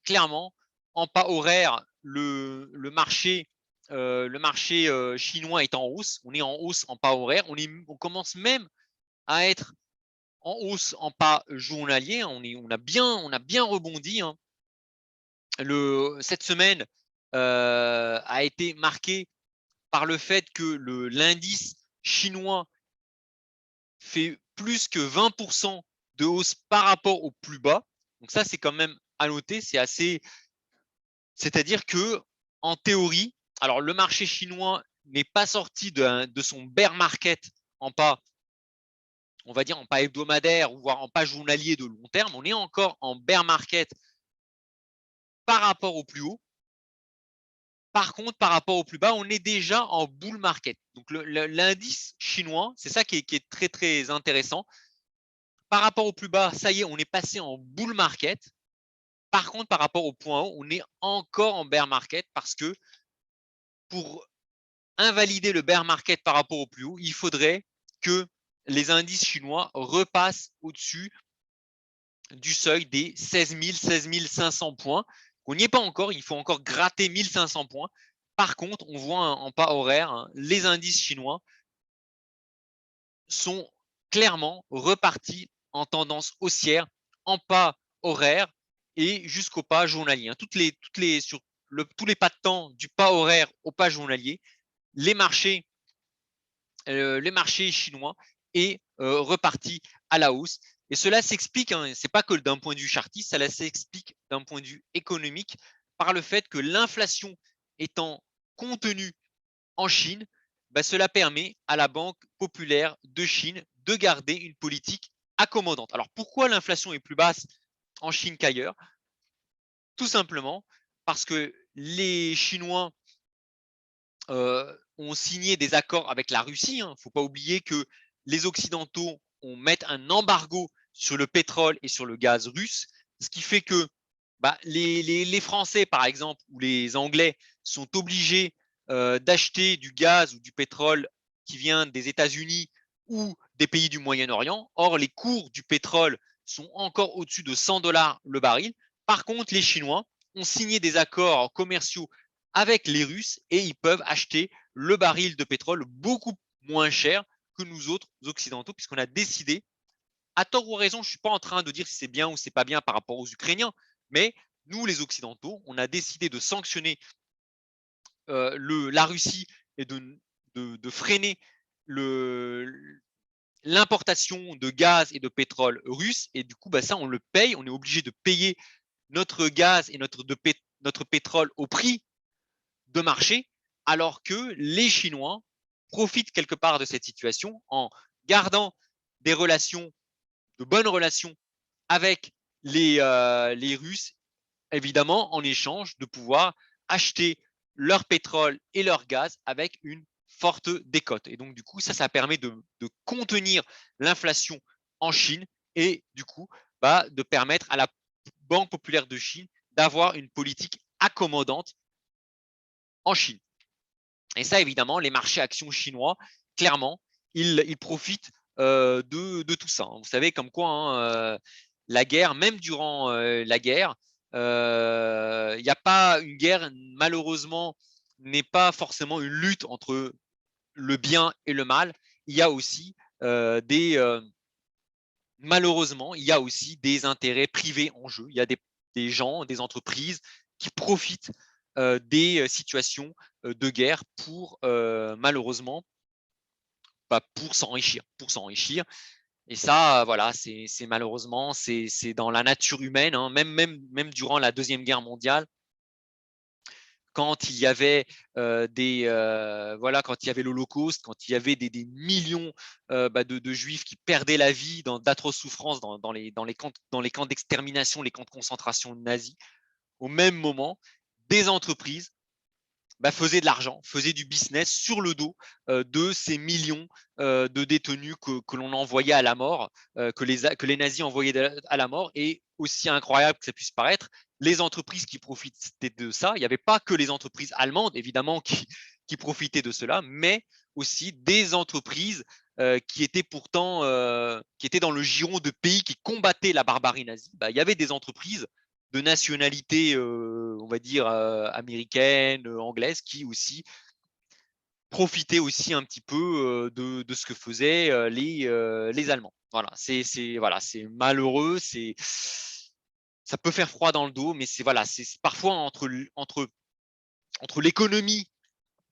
en pas horaire, le marché chinois est en hausse. On est en hausse en pas horaire. On commence même à être en hausse en pas journalier. On a bien rebondi. Cette semaine a été marquée par le fait que l'indice chinois fait plus que 20% de hausse par rapport au plus bas. Donc ça, c'est quand même à noter. C'est-à-dire que, en théorie, alors le marché chinois n'est pas sorti de son bear market en pas, on va dire en pas hebdomadaire, ou voire en pas journalier de long terme. On est encore en bear market par rapport au plus haut. Par contre, par rapport au plus bas, on est déjà en bull market. Donc l'indice chinois, c'est ça qui est très très intéressant. Par rapport au plus bas, ça y est, on est passé en bull market. Par contre, par rapport au point haut, on est encore en bear market, parce que pour invalider le bear market par rapport au plus haut, il faudrait que les indices chinois repassent au-dessus du seuil des 16 000, 16 500 points. On n'y est pas encore, il faut encore gratter 1500 points. Par contre, on voit en pas horaire, hein, les indices chinois sont clairement repartis en tendance haussière, en pas horaire et jusqu'au pas journalier. Tous les pas de temps du pas horaire au pas journalier, les marchés chinois est reparti à la hausse. Et cela s'explique, hein, ce n'est pas que d'un point de vue chartiste, cela s'explique d'un point de vue économique par le fait que l'inflation étant contenue en Chine, bah, cela permet à la Banque populaire de Chine de garder une politique accommodante. Alors pourquoi l'inflation est plus basse en Chine qu'ailleurs? Tout simplement parce que les Chinois ont signé des accords avec la Russie. Il ne faut pas oublier que les Occidentaux mettent un embargo sur le pétrole et sur le gaz russe, ce qui fait que bah, les Français, par exemple, ou les Anglais sont obligés d'acheter du gaz ou du pétrole qui vient des États-Unis ou des pays du Moyen-Orient. Or, les cours du pétrole sont encore au-dessus de 100 $ le baril. Par contre, les Chinois ont signé des accords commerciaux avec les Russes et ils peuvent acheter le baril de pétrole beaucoup moins cher que nous autres Occidentaux, puisqu'on a décidé, à tort ou à raison, je ne suis pas en train de dire si c'est bien ou c'est pas bien par rapport aux Ukrainiens, mais nous, les Occidentaux, on a décidé de sanctionner la Russie et de freiner l'importation de gaz et de pétrole russe. Et du coup, bah, ça, on le paye. On est obligé de payer notre gaz et notre pétrole au prix de marché, alors que les Chinois profitent quelque part de cette situation en gardant des relations, de bonnes relations avec les Russes, évidemment en échange de pouvoir acheter leur pétrole et leur gaz avec une forte décote. Et donc, du coup, ça permet de contenir l'inflation en Chine et du coup, bah, de permettre à la Banque populaire de Chine d'avoir une politique accommodante en Chine. Et ça, évidemment, les marchés actions chinois, clairement, ils profitent de tout ça. Vous savez, comme quoi, hein, la guerre, même durant la guerre, il n'y a pas une guerre, malheureusement, n'est pas forcément une lutte entre le bien et le mal. Il y a aussi malheureusement, il y a aussi des intérêts privés en jeu. Il y a des gens, des entreprises qui profitent des situations de guerre pour malheureusement pour s'enrichir. Et ça, voilà, c'est malheureusement c'est dans la nature humaine, hein. Même durant la Deuxième Guerre mondiale, quand il y avait quand il y avait l'Holocauste, quand il y avait des millions de Juifs qui perdaient la vie dans d'atroces souffrances dans les camps d'extermination, les camps de concentration nazis, au même moment, des entreprises faisaient de l'argent, faisaient du business sur le dos de ces millions de détenus que l'on envoyait à la mort, que les nazis envoyaient à la mort. Et aussi incroyable que ça puisse paraître, les entreprises qui profitaient de ça, il n'y avait pas que les entreprises allemandes, évidemment, qui profitaient de cela, mais aussi des entreprises qui étaient pourtant qui étaient dans le giron de pays qui combattaient la barbarie nazie. Il y avait des entreprises de nationalité, on va dire, américaine, anglaise, qui aussi profitaient aussi un petit peu de ce que faisaient les Allemands. Voilà, c'est malheureux, ça peut faire froid dans le dos, mais c'est parfois entre l'économie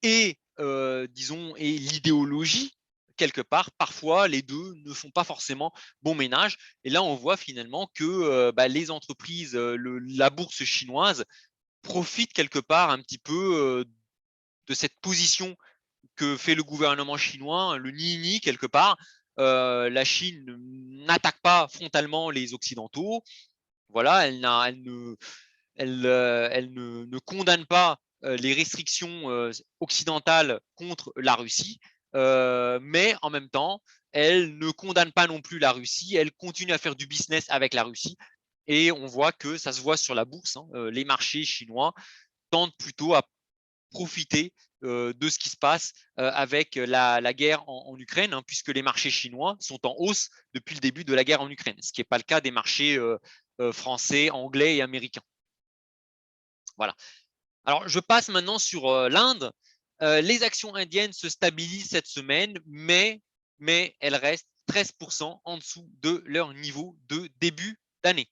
et disons et l'idéologie quelque part, parfois les deux ne font pas forcément bon ménage. Et là, on voit finalement que les entreprises, la bourse chinoise profite quelque part un petit peu de cette position que fait le gouvernement chinois, le ni-ni quelque part. La Chine n'attaque pas frontalement les Occidentaux. Voilà, elle ne condamne pas les restrictions occidentales contre la Russie, mais en même temps, elle ne condamne pas non plus la Russie, elle continue à faire du business avec la Russie. Et on voit que ça se voit sur la bourse, hein, les marchés chinois tendent plutôt à profiter de ce qui se passe avec la guerre en Ukraine, hein, puisque les marchés chinois sont en hausse depuis le début de la guerre en Ukraine, ce qui n'est pas le cas des marchés français, anglais et américains. Voilà. Alors, je passe maintenant sur l'Inde. Les actions indiennes se stabilisent cette semaine, mais elles restent 13% en dessous de leur niveau de début d'année.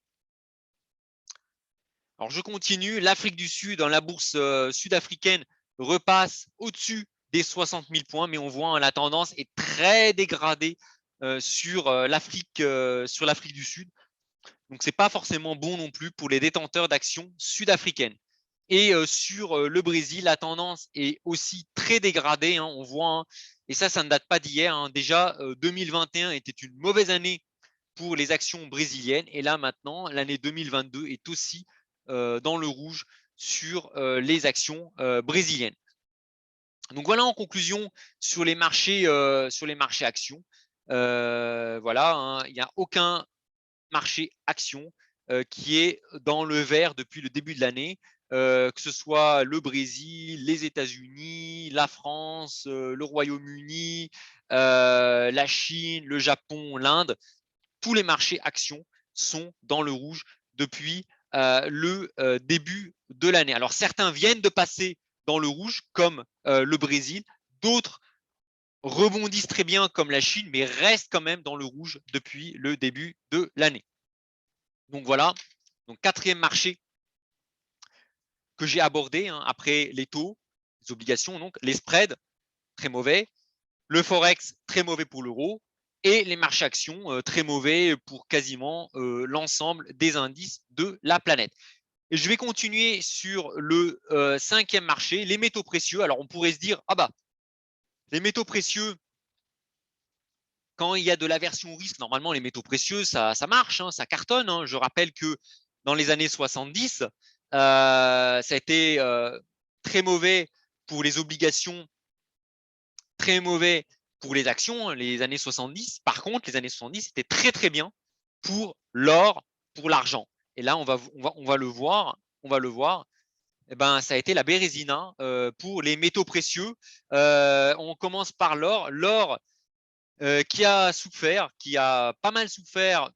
Alors, je continue. L'Afrique du Sud, dans la bourse sud-africaine, repasse au-dessus des 60 000 points, mais on voit hein, la tendance est très dégradée sur l'Afrique du Sud. Donc, ce n'est pas forcément bon non plus pour les détenteurs d'actions sud-africaines. Et sur le Brésil, la tendance est aussi très dégradée. Hein, on voit, hein, et ça ne date pas d'hier. Hein, déjà, 2021 était une mauvaise année pour les actions brésiliennes. Et là, maintenant, l'année 2022 est aussi dans le rouge sur les actions brésiliennes. Donc voilà en conclusion sur les marchés actions. Voilà, hein, il n'y a aucun marché action qui est dans le vert depuis le début de l'année, que ce soit le Brésil, les États-Unis, la France, le Royaume-Uni, la Chine, le Japon, l'Inde. Tous les marchés actions sont dans le rouge depuis le début de l'année. Alors certains viennent de passer dans le rouge, comme le Brésil, d'autres rebondissent très bien comme la Chine, mais restent quand même dans le rouge depuis le début de l'année. Donc voilà, donc quatrième marché que j'ai abordé hein, après les taux, les obligations, donc les spreads, très mauvais, le forex, très mauvais pour l'euro, et les marchés actions, très mauvais pour quasiment l'ensemble des indices de la planète. Et je vais continuer sur le cinquième marché, les métaux précieux. Alors on pourrait se dire, ah bah, les métaux précieux, quand il y a de l'aversion au risque, normalement les métaux précieux, ça marche, hein, ça cartonne. Hein. Je rappelle que dans les années 70, ça a été très mauvais pour les obligations, très mauvais pour les actions, hein, les années 70. Par contre, les années 70, c'était très très bien pour l'or, pour l'argent. Et là, on va le voir, Eh ben, ça a été la bérésina pour les métaux précieux. On commence par l'or. L'or qui a souffert, qui a pas mal souffert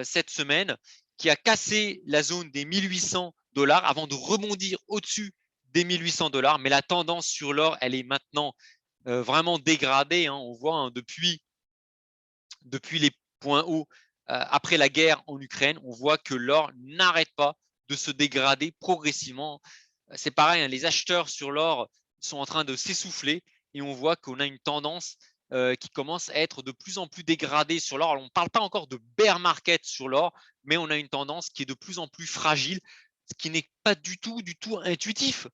cette semaine, qui a cassé la zone des 1800 $ avant de rebondir au-dessus des 1800 $. Mais la tendance sur l'or, elle est maintenant vraiment dégradée. Hein. On voit hein, depuis les points hauts après la guerre en Ukraine, on voit que l'or n'arrête pas de se dégrader progressivement. C'est pareil, hein, les acheteurs sur l'or sont en train de s'essouffler et on voit qu'on a une tendance qui commence à être de plus en plus dégradée sur l'or. On ne parle pas encore de bear market sur l'or, mais on a une tendance qui est de plus en plus fragile, ce qui n'est pas du tout intuitif.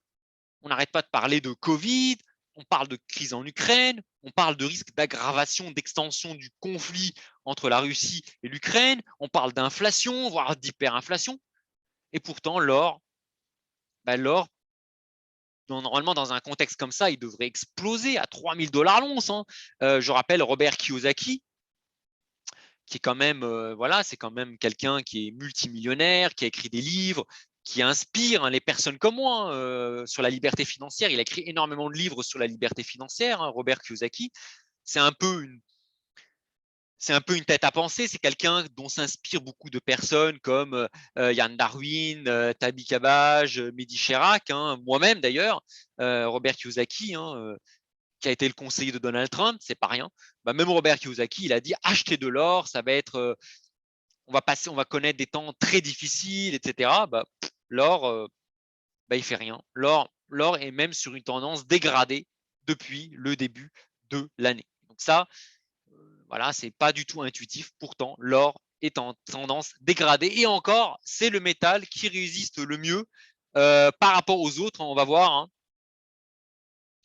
On n'arrête pas de parler de Covid, on parle de crise en Ukraine, on parle de risque d'aggravation, d'extension du conflit entre la Russie et l'Ukraine, on parle d'inflation, voire d'hyperinflation. Et pourtant, l'or, normalement, dans un contexte comme ça, il devrait exploser à 3000 $ l'once. Hein. Je rappelle Robert Kiyosaki, qui est quand même, voilà, c'est quand même quelqu'un qui est multimillionnaire, qui a écrit des livres, qui inspire hein, les personnes comme moi sur la liberté financière. Il a écrit énormément de livres sur la liberté financière, hein, Robert Kiyosaki. C'est un peu une tête à penser. C'est quelqu'un dont s'inspirent beaucoup de personnes comme Yann Darwin, Tabi Kabaj, Mehdi Chirac, hein, moi-même d'ailleurs, Robert Kiyosaki, hein, qui a été le conseiller de Donald Trump, c'est pas rien. Bah, même Robert Kiyosaki, il a dit acheter de l'or, ça va être, on va connaître des temps très difficiles, etc. Bah, l'or, bah, il fait rien. L'or est même sur une tendance dégradée depuis le début de l'année. Donc ça, voilà, c'est pas du tout intuitif. Pourtant, l'or est en tendance dégradée. Et encore, c'est le métal qui résiste le mieux par rapport aux autres. On va voir. Hein.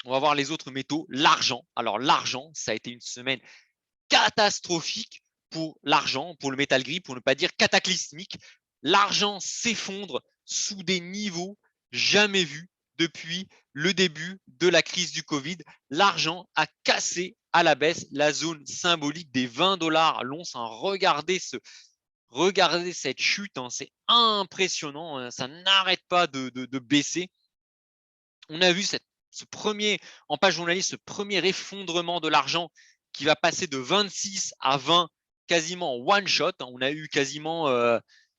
On va voir les autres métaux. L'argent. Alors, l'argent, ça a été une semaine catastrophique pour l'argent, pour le métal gris, pour ne pas dire cataclysmique. L'argent s'effondre sous des niveaux jamais vus depuis le début de la crise du Covid. L'argent a cassé à la baisse la zone symbolique des 20 $ l'once. Hein. Regardez cette chute, hein. C'est impressionnant. Hein. Ça n'arrête pas de baisser. On a vu cette en page journaliste, ce premier effondrement de l'argent qui va passer de 26 à 20 quasiment en one shot. On a eu quasiment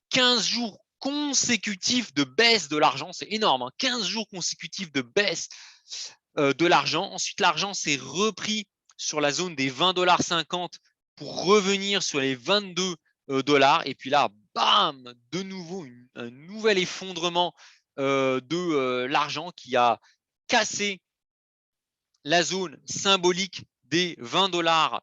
15 jours consécutifs de baisse de l'argent. C'est énorme, 15 jours consécutifs de baisse de l'argent. Ensuite, l'argent s'est repris sur la zone des 20,50 $ pour revenir sur les 22 $. Et puis là, bam, de nouveau, un nouvel effondrement de l'argent qui a cassé la zone symbolique des 20 $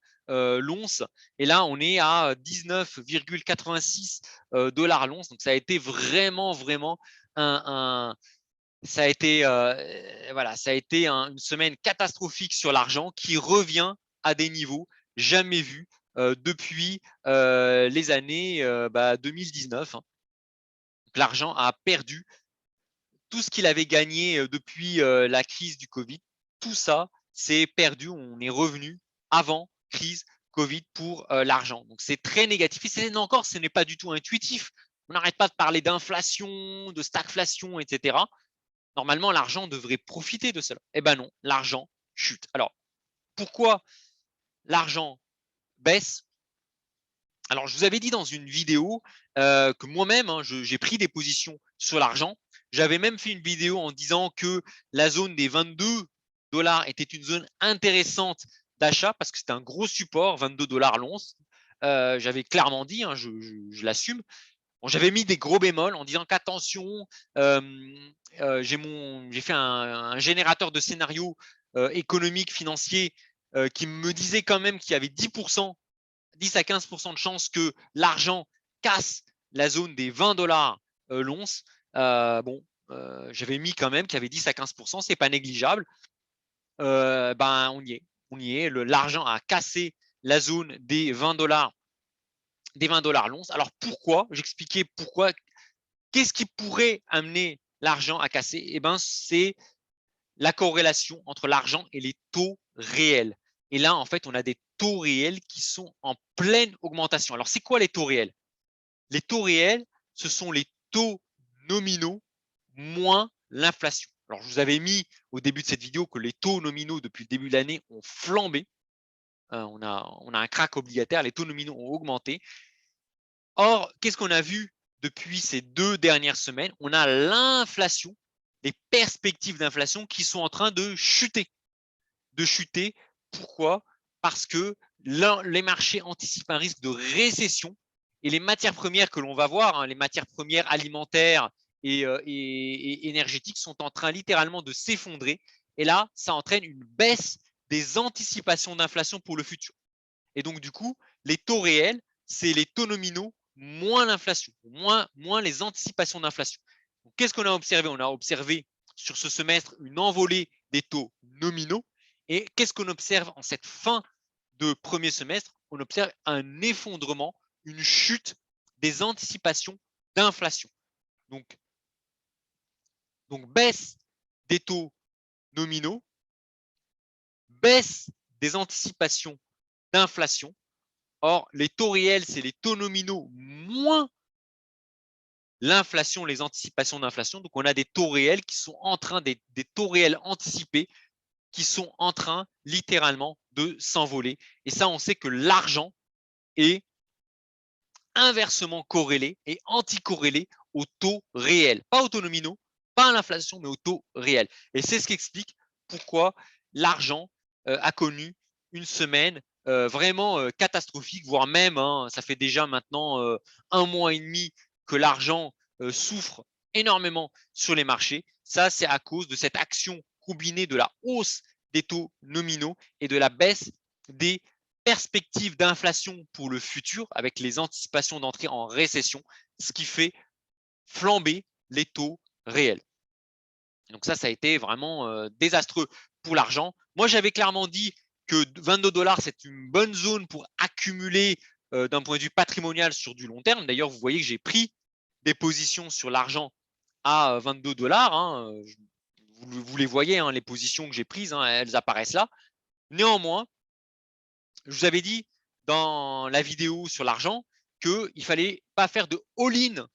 l'once. Et là, on est à 19,86 $ l'once. Donc, ça a été vraiment, vraiment ça a été, voilà, ça a été une semaine catastrophique sur l'argent qui revient à des niveaux jamais vus depuis les années 2019. L'argent a perdu tout ce qu'il avait gagné depuis la crise du Covid. Tout ça, c'est perdu. On est revenu avant crise Covid pour l'argent. Donc, c'est très négatif. Et c'est encore, ce n'est pas du tout intuitif. On n'arrête pas de parler d'inflation, de stagflation, etc. Normalement, l'argent devrait profiter de cela. Eh ben non, l'argent chute. Alors, pourquoi l'argent baisse? Alors, je vous avais dit dans une vidéo que moi-même, j'ai pris des positions sur l'argent. J'avais même fait une vidéo en disant que la zone des 22 $ était une zone intéressante d'achat parce que c'était un gros support, 22 $ l'once. J'avais clairement dit, je l'assume. Bon, j'avais mis des gros bémols en disant qu'attention, j'ai fait un générateur de scénarios économiques, financiers, qui me disait quand même qu'il y avait 10 à 15% de chances que l'argent casse la zone des 20 $ l'once. Bon, j'avais mis quand même qu'il y avait 10 à 15%, c'est pas négligeable. Ben, on y est. On y est. L'argent a cassé la zone des 20 $ l'once. Alors pourquoi? J'expliquais pourquoi. Qu'est-ce qui pourrait amener l'argent à casser? Eh ben, c'est la corrélation entre l'argent et les taux réels. Et là, en fait, on a des taux réels qui sont en pleine augmentation. Alors, c'est quoi les taux réels? Les taux réels, ce sont les taux nominaux moins l'inflation. Alors, je vous avais mis au début de cette vidéo que les taux nominaux depuis le début de l'année ont flambé. On a un crack obligataire, les taux nominaux ont augmenté. Or, qu'est-ce qu'on a vu depuis ces 2 dernières semaines? On a l'inflation, les perspectives d'inflation qui sont en train de chuter. De chuter, pourquoi? Parce que les marchés anticipent un risque de récession et les matières premières que l'on va voir, les matières premières alimentaires et énergétiques sont en train littéralement de s'effondrer. Et là, ça entraîne une baisse des anticipations d'inflation pour le futur. Et donc, du coup, les taux réels, c'est les taux nominaux moins l'inflation, moins les anticipations d'inflation. Qu'est-ce qu'on a observé? On a observé sur ce semestre une envolée des taux nominaux. Et qu'est-ce qu'on observe en cette fin de premier semestre? On observe un effondrement, une chute des anticipations d'inflation. Donc, baisse des taux nominaux, baisse des anticipations d'inflation. Or, les taux réels, c'est les taux nominaux moins l'inflation, les anticipations d'inflation. Donc, on a des taux réels qui sont en train, des taux réels anticipés qui sont en train littéralement de s'envoler. Et ça, on sait que l'argent est inversement corrélé et anticorrélé aux taux réels. Pas aux taux nominaux, pas à l'inflation, mais aux taux réels. Et c'est ce qui explique pourquoi l'argent a connu une semaine vraiment catastrophique, voire même, ça fait déjà maintenant 1 mois et demi que l'argent souffre énormément sur les marchés. Ça, c'est à cause de cette action combinée de la hausse des taux nominaux et de la baisse des perspectives d'inflation pour le futur avec les anticipations d'entrée en récession, ce qui fait flamber les taux réels. Donc ça a été vraiment désastreux pour l'argent. Moi, j'avais clairement dit que 22 $, c'est une bonne zone pour accumuler d'un point de vue patrimonial sur du long terme. D'ailleurs, vous voyez que j'ai pris des positions sur l'argent à 22 $. Vous les voyez, les positions que j'ai prises, elles apparaissent là. Néanmoins, je vous avais dit dans la vidéo sur l'argent qu'il ne fallait pas faire de all-in,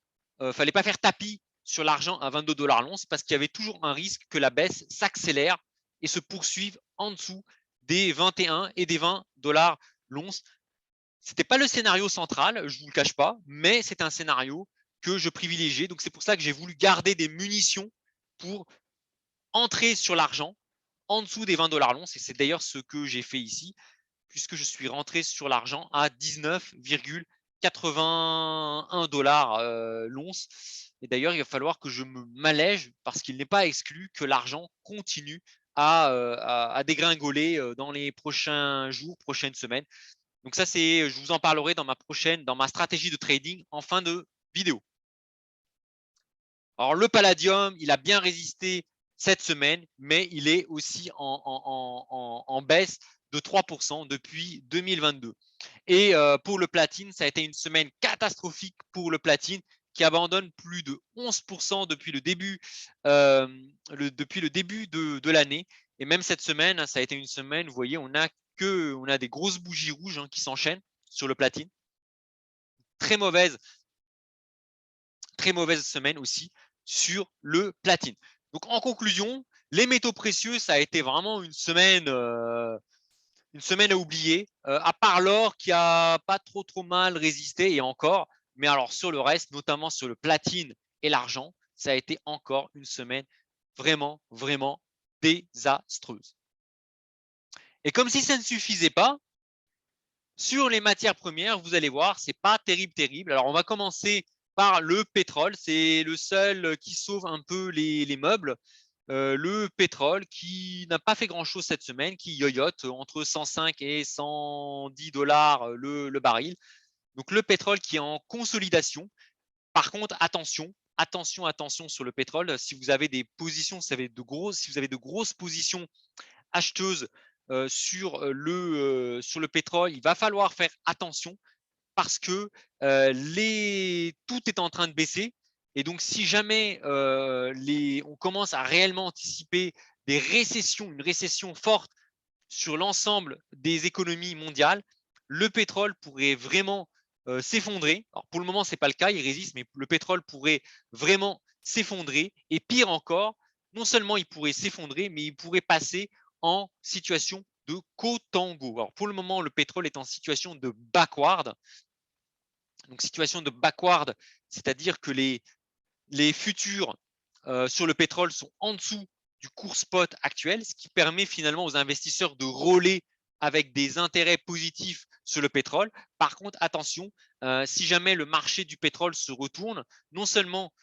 fallait pas faire tapis sur l'argent à 22 $ l'once parce qu'il y avait toujours un risque que la baisse s'accélère et se poursuivent en dessous des 21 et des 20 dollars l'once. C'était pas le scénario central, je vous le cache pas, mais c'est un scénario que je privilégiais. Donc c'est pour ça que j'ai voulu garder des munitions pour entrer sur l'argent en dessous des 20 dollars l'once. Et c'est d'ailleurs ce que j'ai fait ici, puisque je suis rentré sur l'argent à 19,81 dollars l'once. Et d'ailleurs, il va falloir que je m'allège parce qu'il n'est pas exclu que l'argent continue à dégringoler dans les prochains jours, prochaines semaines. Donc ça, je vous en parlerai dans ma stratégie de trading en fin de vidéo. Alors le palladium, il a bien résisté cette semaine, mais il est aussi en baisse de 3% depuis 2022. Et pour le platine, ça a été une semaine catastrophique pour le platine qui abandonne plus de 11% depuis le début, de l'année. Et même cette semaine, ça a été une semaine, vous voyez, on a des grosses bougies rouges qui s'enchaînent sur le platine. Très mauvaise semaine aussi sur le platine. Donc en conclusion, les métaux précieux, ça a été vraiment une semaine à oublier, à part l'or qui a pas trop mal résisté et encore, mais alors sur le reste, notamment sur le platine et l'argent, ça a été encore une semaine vraiment désastreuse. Et comme si ça ne suffisait pas, sur les matières premières, vous allez voir, c'est pas terrible. Alors, on va commencer par le pétrole. C'est le seul qui sauve un peu les meubles. Le pétrole qui n'a pas fait grand-chose cette semaine, qui yoyote entre 105 et 110 dollars le baril. Donc, le pétrole qui est en consolidation. Par contre, attention sur le pétrole. Si vous avez des positions, si vous avez de grosses positions acheteuses sur le pétrole, il va falloir faire attention parce que tout est en train de baisser. Et donc, si jamais on commence à réellement anticiper une récession forte sur l'ensemble des économies mondiales, le pétrole pourrait vraiment s'effondrer. Alors, pour le moment, ce n'est pas le cas, il résiste, mais le pétrole pourrait vraiment s'effondrer. Et pire encore, non seulement il pourrait s'effondrer, mais il pourrait passer en situation de contango. Alors, pour le moment, le pétrole est en situation de backward. Donc, situation de backward, c'est-à-dire que les futurs sur le pétrole sont en dessous du cours spot actuel, ce qui permet finalement aux investisseurs de rôler avec des intérêts positifs sur le pétrole. Par contre, attention, si jamais le marché du pétrole se retourne, non seulement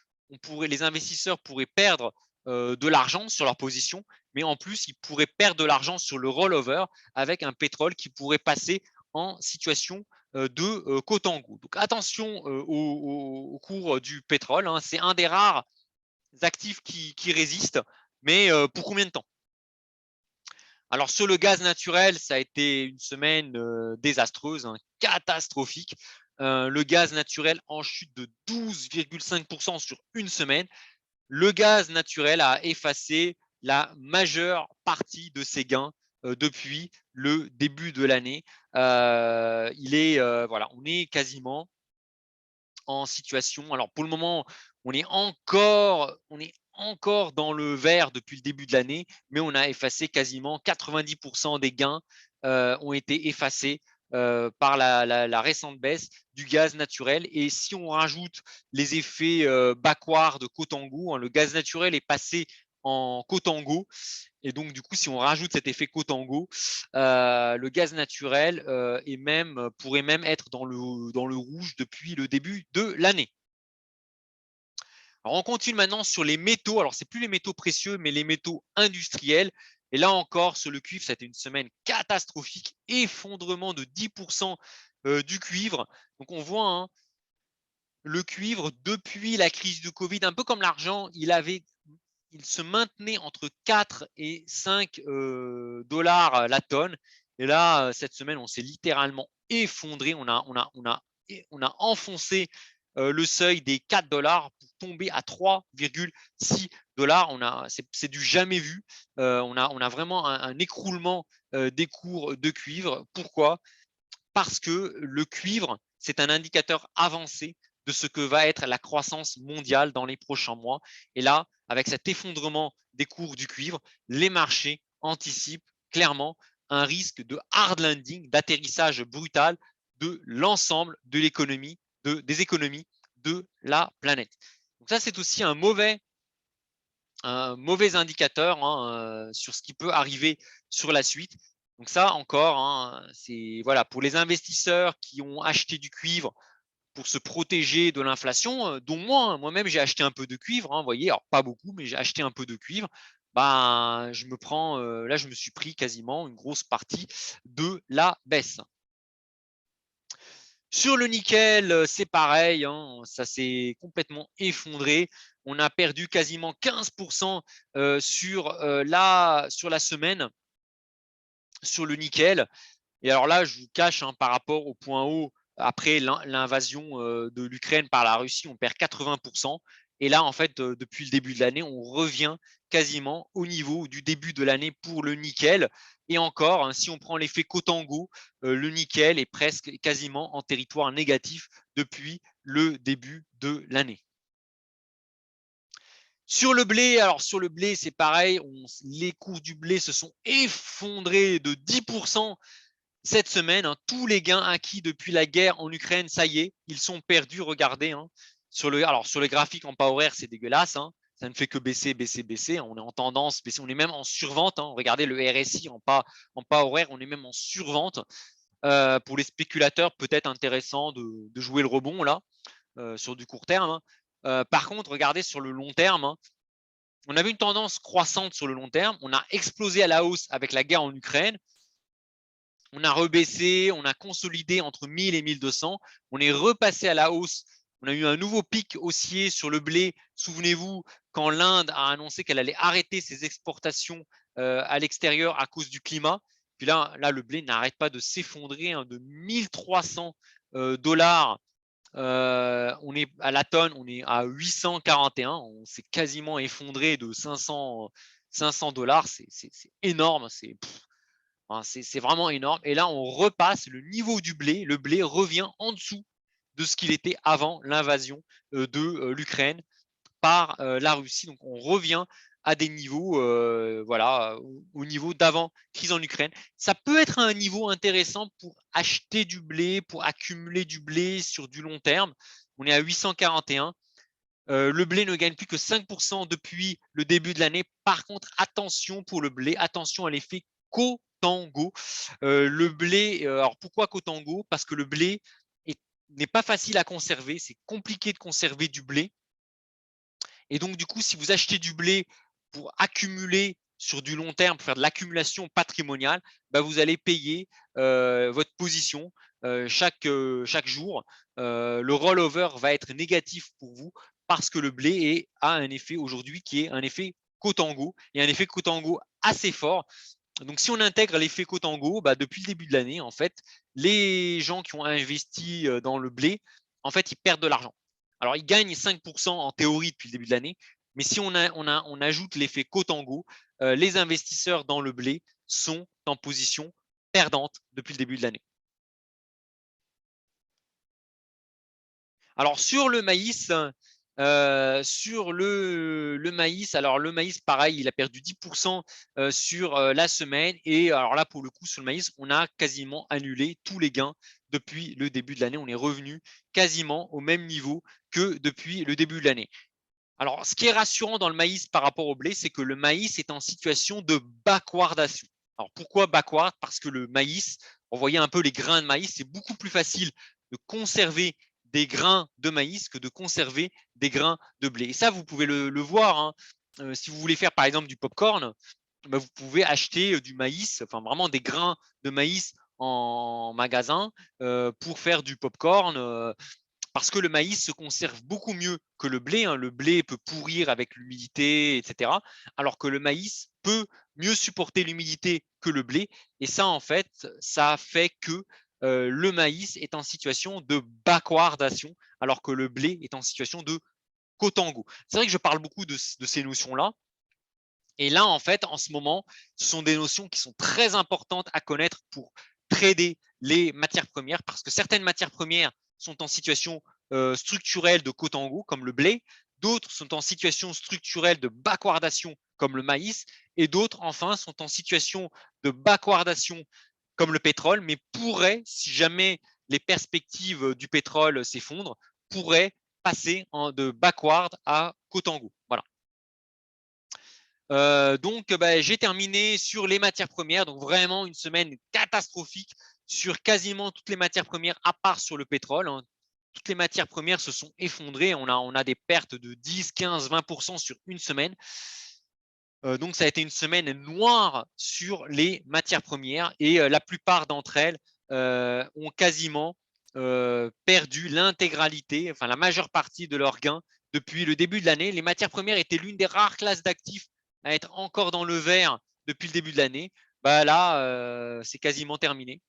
les investisseurs pourraient perdre de l'argent sur leur position, mais en plus, ils pourraient perdre de l'argent sur le rollover avec un pétrole qui pourrait passer en situation de contango. Donc attention au cours du pétrole, c'est un des rares actifs qui résistent, mais pour combien de temps? Alors sur le gaz naturel, ça a été une semaine désastreuse, catastrophique. Le gaz naturel en chute de 12,5% sur une semaine. Le gaz naturel a effacé la majeure partie de ses gains depuis le début de l'année. On est quasiment en situation. Alors pour le moment, on est encore dans le vert depuis le début de l'année, mais on a effacé quasiment 90% des gains ont été effacés par la récente baisse du gaz naturel. Et si on rajoute les effets backward de contango, le gaz naturel est passé en contango. Et donc, du coup, si on rajoute cet effet contango, le gaz naturel pourrait même être dans le rouge depuis le début de l'année. Alors, on continue maintenant sur les métaux. Alors, ce n'est plus les métaux précieux, mais les métaux industriels. Et là encore, sur le cuivre, ça a été une semaine catastrophique, effondrement de 10% du cuivre. Donc, on voit le cuivre depuis la crise du Covid, un peu comme l'argent, il se maintenait entre 4 et 5 dollars la tonne. Et là, cette semaine, on s'est littéralement effondré. On a enfoncé le seuil des 4 dollars pour tomber à 3,6 dollars. C'est du jamais vu. On a vraiment un écroulement des cours de cuivre. Pourquoi? Parce que le cuivre, c'est un indicateur avancé de ce que va être la croissance mondiale dans les prochains mois. Et là, avec cet effondrement des cours du cuivre, les marchés anticipe clairement un risque de hard landing, d'atterrissage brutal de l'ensemble de l'économie, des économies de la planète. Donc ça, c'est aussi un mauvais indicateur sur ce qui peut arriver sur la suite. Donc ça encore, c'est voilà, pour les investisseurs qui ont acheté du cuivre pour se protéger de l'inflation, dont moi-même j'ai acheté un peu de cuivre, vous voyez, alors pas beaucoup, mais j'ai acheté un peu de cuivre. Là, je me suis pris quasiment une grosse partie de la baisse. Sur le nickel, c'est pareil, ça s'est complètement effondré. On a perdu quasiment 15% sur la semaine sur le nickel. Et alors là, je vous cache, par rapport au point haut, après l'invasion de l'Ukraine par la Russie, on perd 80%. Et là, en fait, depuis le début de l'année, on revient quasiment au niveau du début de l'année pour le nickel. Et encore, si on prend l'effet Contango, le nickel est presque quasiment en territoire négatif depuis le début de l'année. Sur le blé, c'est pareil, les cours du blé se sont effondrés de 10% cette semaine. Tous les gains acquis depuis la guerre en Ukraine, ça y est, ils sont perdus. Regardez, sur le graphique en pas horaire, c'est dégueulasse. Ça ne fait que baisser, baisser, baisser. On est en tendance, baisser. On est même en survente. Regardez le RSI en pas horaire, on est même en survente. Pour les spéculateurs, peut-être intéressant de jouer le rebond là, sur du court terme. Par contre, regardez sur le long terme. On avait une tendance croissante sur le long terme. On a explosé à la hausse avec la guerre en Ukraine. On a rebaissé, on a consolidé entre 1000 et 1200. On est repassé à la hausse. On a eu un nouveau pic haussier sur le blé. Souvenez-vous, quand l'Inde a annoncé qu'elle allait arrêter ses exportations à l'extérieur à cause du climat. Puis là le blé n'arrête pas de s'effondrer, de 1300 dollars. On est à la tonne, on est à 841. On s'est quasiment effondré de 500 dollars. C'est énorme. C'est vraiment énorme. Et là, on repasse le niveau du blé. Le blé revient en dessous de ce qu'il était avant l'invasion de l'Ukraine par la Russie. Donc, on revient à des niveaux, au niveau d'avant crise en Ukraine. Ça peut être un niveau intéressant pour acheter du blé, pour accumuler du blé sur du long terme. On est à 841. Le blé ne gagne plus que 5% depuis le début de l'année. Par contre, attention pour le blé, attention à l'effet Contango. Le blé, alors pourquoi Contango? Parce que le blé n'est pas facile à conserver, c'est compliqué de conserver du blé. Et donc, du coup, si vous achetez du blé pour accumuler sur du long terme, pour faire de l'accumulation patrimoniale, vous allez payer votre position chaque jour. Le rollover va être négatif pour vous parce que le blé a un effet aujourd'hui qui est un effet Contango et un effet Contango assez fort. Donc, si on intègre l'effet Contango, depuis le début de l'année, en fait, les gens qui ont investi dans le blé, en fait, ils perdent de l'argent. Alors, ils gagnent 5% en théorie depuis le début de l'année, mais si on ajoute l'effet Contango, les investisseurs dans le blé sont en position perdante depuis le début de l'année. Alors, sur le maïs, alors le maïs, pareil, il a perdu 10% sur la semaine. Et alors là, pour le coup, sur le maïs, on a quasiment annulé tous les gains depuis le début de l'année. On est revenu quasiment au même niveau que depuis le début de l'année. Alors, ce qui est rassurant dans le maïs par rapport au blé, c'est que le maïs est en situation de backwardation. Alors, pourquoi backward? Parce que le maïs, vous voyez un peu les grains de maïs, c'est beaucoup plus facile de conserver des grains de maïs que de conserver des grains de blé. Et ça, vous pouvez le voir. Si vous voulez faire, par exemple, du popcorn, vous pouvez acheter du maïs, enfin vraiment des grains de maïs en magasin pour faire du popcorn. Parce que le maïs se conserve beaucoup mieux que le blé. Le blé peut pourrir avec l'humidité, etc. Alors que le maïs peut mieux supporter l'humidité que le blé. Et ça, en fait, ça fait que le maïs est en situation de backwardation, alors que le blé est en situation de Contango. C'est vrai que je parle beaucoup de ces notions-là. Et là, en fait, en ce moment, ce sont des notions qui sont très importantes à connaître pour trader les matières premières, parce que certaines matières premières sont en situation structurelle de Contango, comme le blé. D'autres sont en situation structurelle de backwardation, comme le maïs. et d'autres, enfin, sont en situation de backwardation comme le pétrole, mais pourraient, si jamais les perspectives du pétrole s'effondrent, pourraient passer de backward à contango. Voilà. Donc, j'ai terminé sur les matières premières. Donc, vraiment une semaine catastrophique sur quasiment toutes les matières premières, à part sur le pétrole. Hein. Toutes les matières premières se sont effondrées. On a des pertes de 10, 15, 20% sur une semaine. Donc, ça a été une semaine noire sur les matières premières et la plupart d'entre elles ont quasiment perdu l'intégralité, enfin la majeure partie de leurs gains depuis le début de l'année. Les matières premières étaient l'une des rares classes d'actifs à être encore dans le vert depuis le début de l'année. Là, c'est quasiment terminé.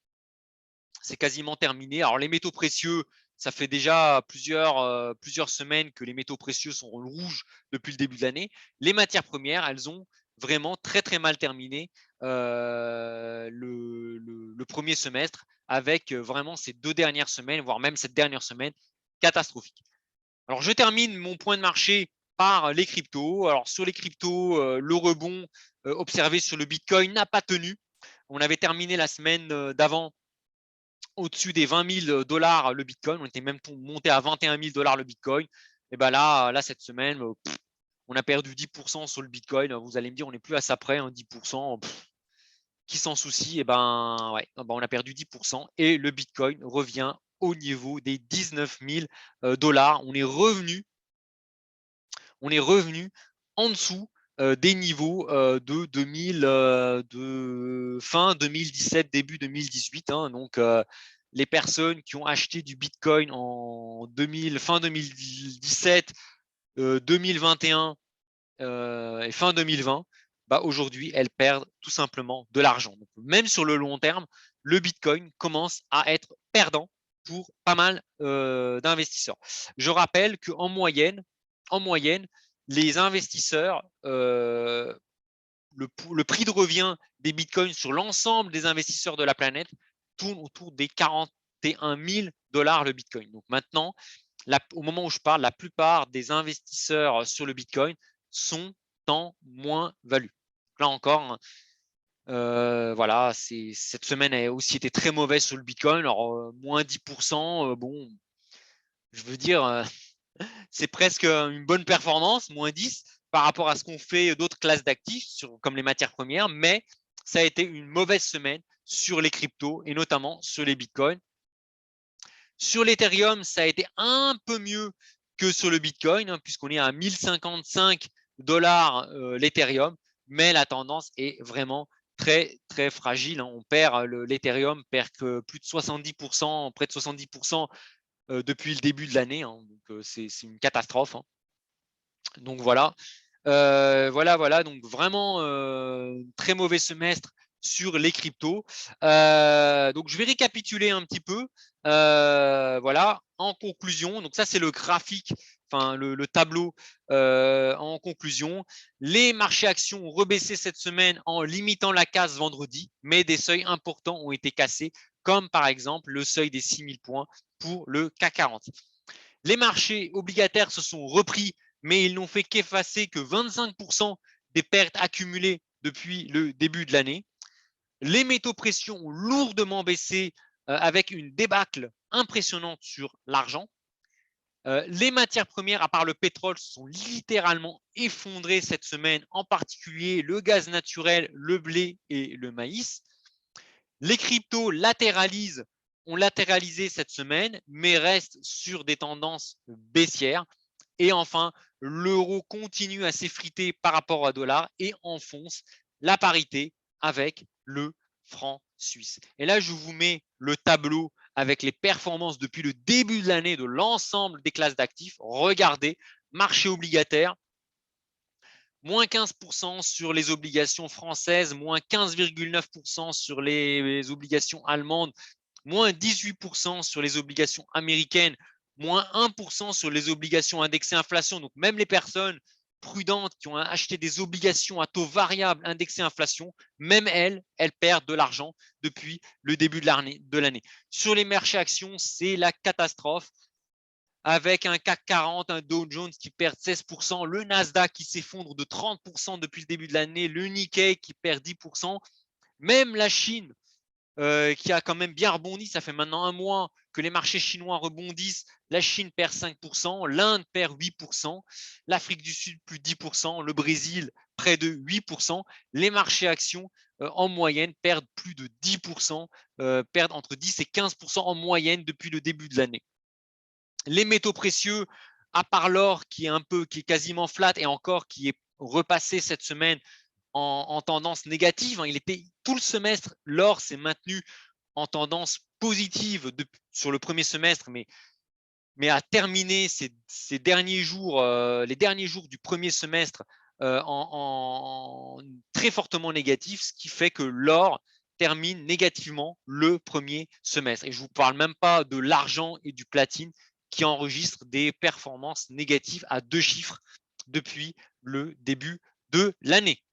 C'est quasiment terminé. Alors, les métaux précieux, ça fait déjà plusieurs semaines que les métaux précieux sont en rouge depuis le début de l'année. Les matières premières, elles ont vraiment très, très mal terminé le premier semestre avec vraiment ces 2 dernières semaines, voire même cette dernière semaine, catastrophique. Alors, je termine mon point de marché par les cryptos. Alors, sur les cryptos, le rebond observé sur le Bitcoin n'a pas tenu. On avait terminé la semaine d'avant au-dessus des 20 000 $ le Bitcoin. On était même monté à 21 000 $ le Bitcoin. Et là, cette semaine, on a perdu 10% sur le Bitcoin. Vous allez me dire, on n'est plus à ça près, hein, 10%. Qui s'en soucie? Ouais, on a perdu 10% et le Bitcoin revient au niveau des 19 000 $. On est revenu en dessous des niveaux de 2000, de fin 2017, début 2018. Hein, donc, les personnes qui ont acheté du Bitcoin en fin 2017, 2021 et fin 2020, aujourd'hui, elles perdent tout simplement de l'argent. Même sur le long terme, le Bitcoin commence à être perdant pour pas mal d'investisseurs. Je rappelle qu'en moyenne, les investisseurs, le prix de revient des bitcoins sur l'ensemble des investisseurs de la planète tourne autour des 41 000 $ le bitcoin. Donc maintenant, au moment où je parle, la plupart des investisseurs sur le bitcoin sont en moins-value. Là encore, voilà, cette semaine a aussi été très mauvaise sur le bitcoin. Alors, moins 10%, bon, je veux dire, c'est presque une bonne performance, moins 10, par rapport à ce qu'on fait d'autres classes d'actifs, comme les matières premières, mais ça a été une mauvaise semaine sur les cryptos et notamment sur les bitcoins. Sur l'Ethereum, ça a été un peu mieux que sur le Bitcoin, hein, puisqu'on est à 1055 $ l'Ethereum, mais la tendance est vraiment très, très fragile. Hein. L'Ethereum perd que plus de 70%, près de 70% depuis le début de l'année. Hein. Donc, c'est une catastrophe. Hein. Donc, voilà. Voilà. Donc, vraiment, très mauvais semestre sur les cryptos. Donc, je vais récapituler un petit peu. Voilà, en conclusion, donc ça, c'est le graphique, enfin, le tableau en conclusion. Les marchés actions ont rebaissé cette semaine en limitant la casse vendredi, mais des seuils importants ont été cassés, comme par exemple le seuil des 6 000 points pour le CAC 40. Les marchés obligataires se sont repris, mais ils n'ont fait qu'effacer que 25% des pertes accumulées depuis le début de l'année. Les métaux précieux ont lourdement baissé avec une débâcle impressionnante sur l'argent. Les matières premières, à part le pétrole, se sont littéralement effondrées cette semaine, en particulier le gaz naturel, le blé et le maïs. Les cryptos ont latéralisé cette semaine, mais restent sur des tendances baissières. Et enfin, l'euro continue à s'effriter par rapport au dollar et enfonce la parité avec le franc suisse. Et là, je vous mets le tableau avec les performances depuis le début de l'année de l'ensemble des classes d'actifs. Regardez, marché obligataire, moins 15% sur les obligations françaises, moins 15,9% sur les obligations allemandes, moins 18% sur les obligations américaines, moins 1% sur les obligations indexées inflation. Donc, même les personnes prudentes qui ont acheté des obligations à taux variable indexées inflation, même elles perdent de l'argent depuis le début de l'année. Sur les marchés actions, c'est la catastrophe. avec un CAC 40, un Dow Jones qui perd 16%, le Nasdaq qui s'effondre de 30% depuis le début de l'année, le Nikkei qui perd 10%, même la Chine qui a quand même bien rebondi. Ça fait maintenant un mois que les marchés chinois rebondissent. La Chine perd 5%, l'Inde perd 8%, l'Afrique du Sud plus 10%, le Brésil près de 8%. Les marchés actions en moyenne perdent plus de 10%, perdent entre 10 et 15% en moyenne depuis le début de l'année. Les métaux précieux, à part l'or qui est quasiment flat et encore qui est repassé cette semaine en tendance négative. Il était tout le semestre, l'or s'est maintenu en tendance positive sur le premier semestre, mais a terminé ces derniers jours, les derniers jours du premier semestre en très fortement négatif, ce qui fait que l'or termine négativement le premier semestre. Et je ne vous parle même pas de l'argent et du platine qui enregistrent des performances négatives à 2 chiffres depuis le début de l'année.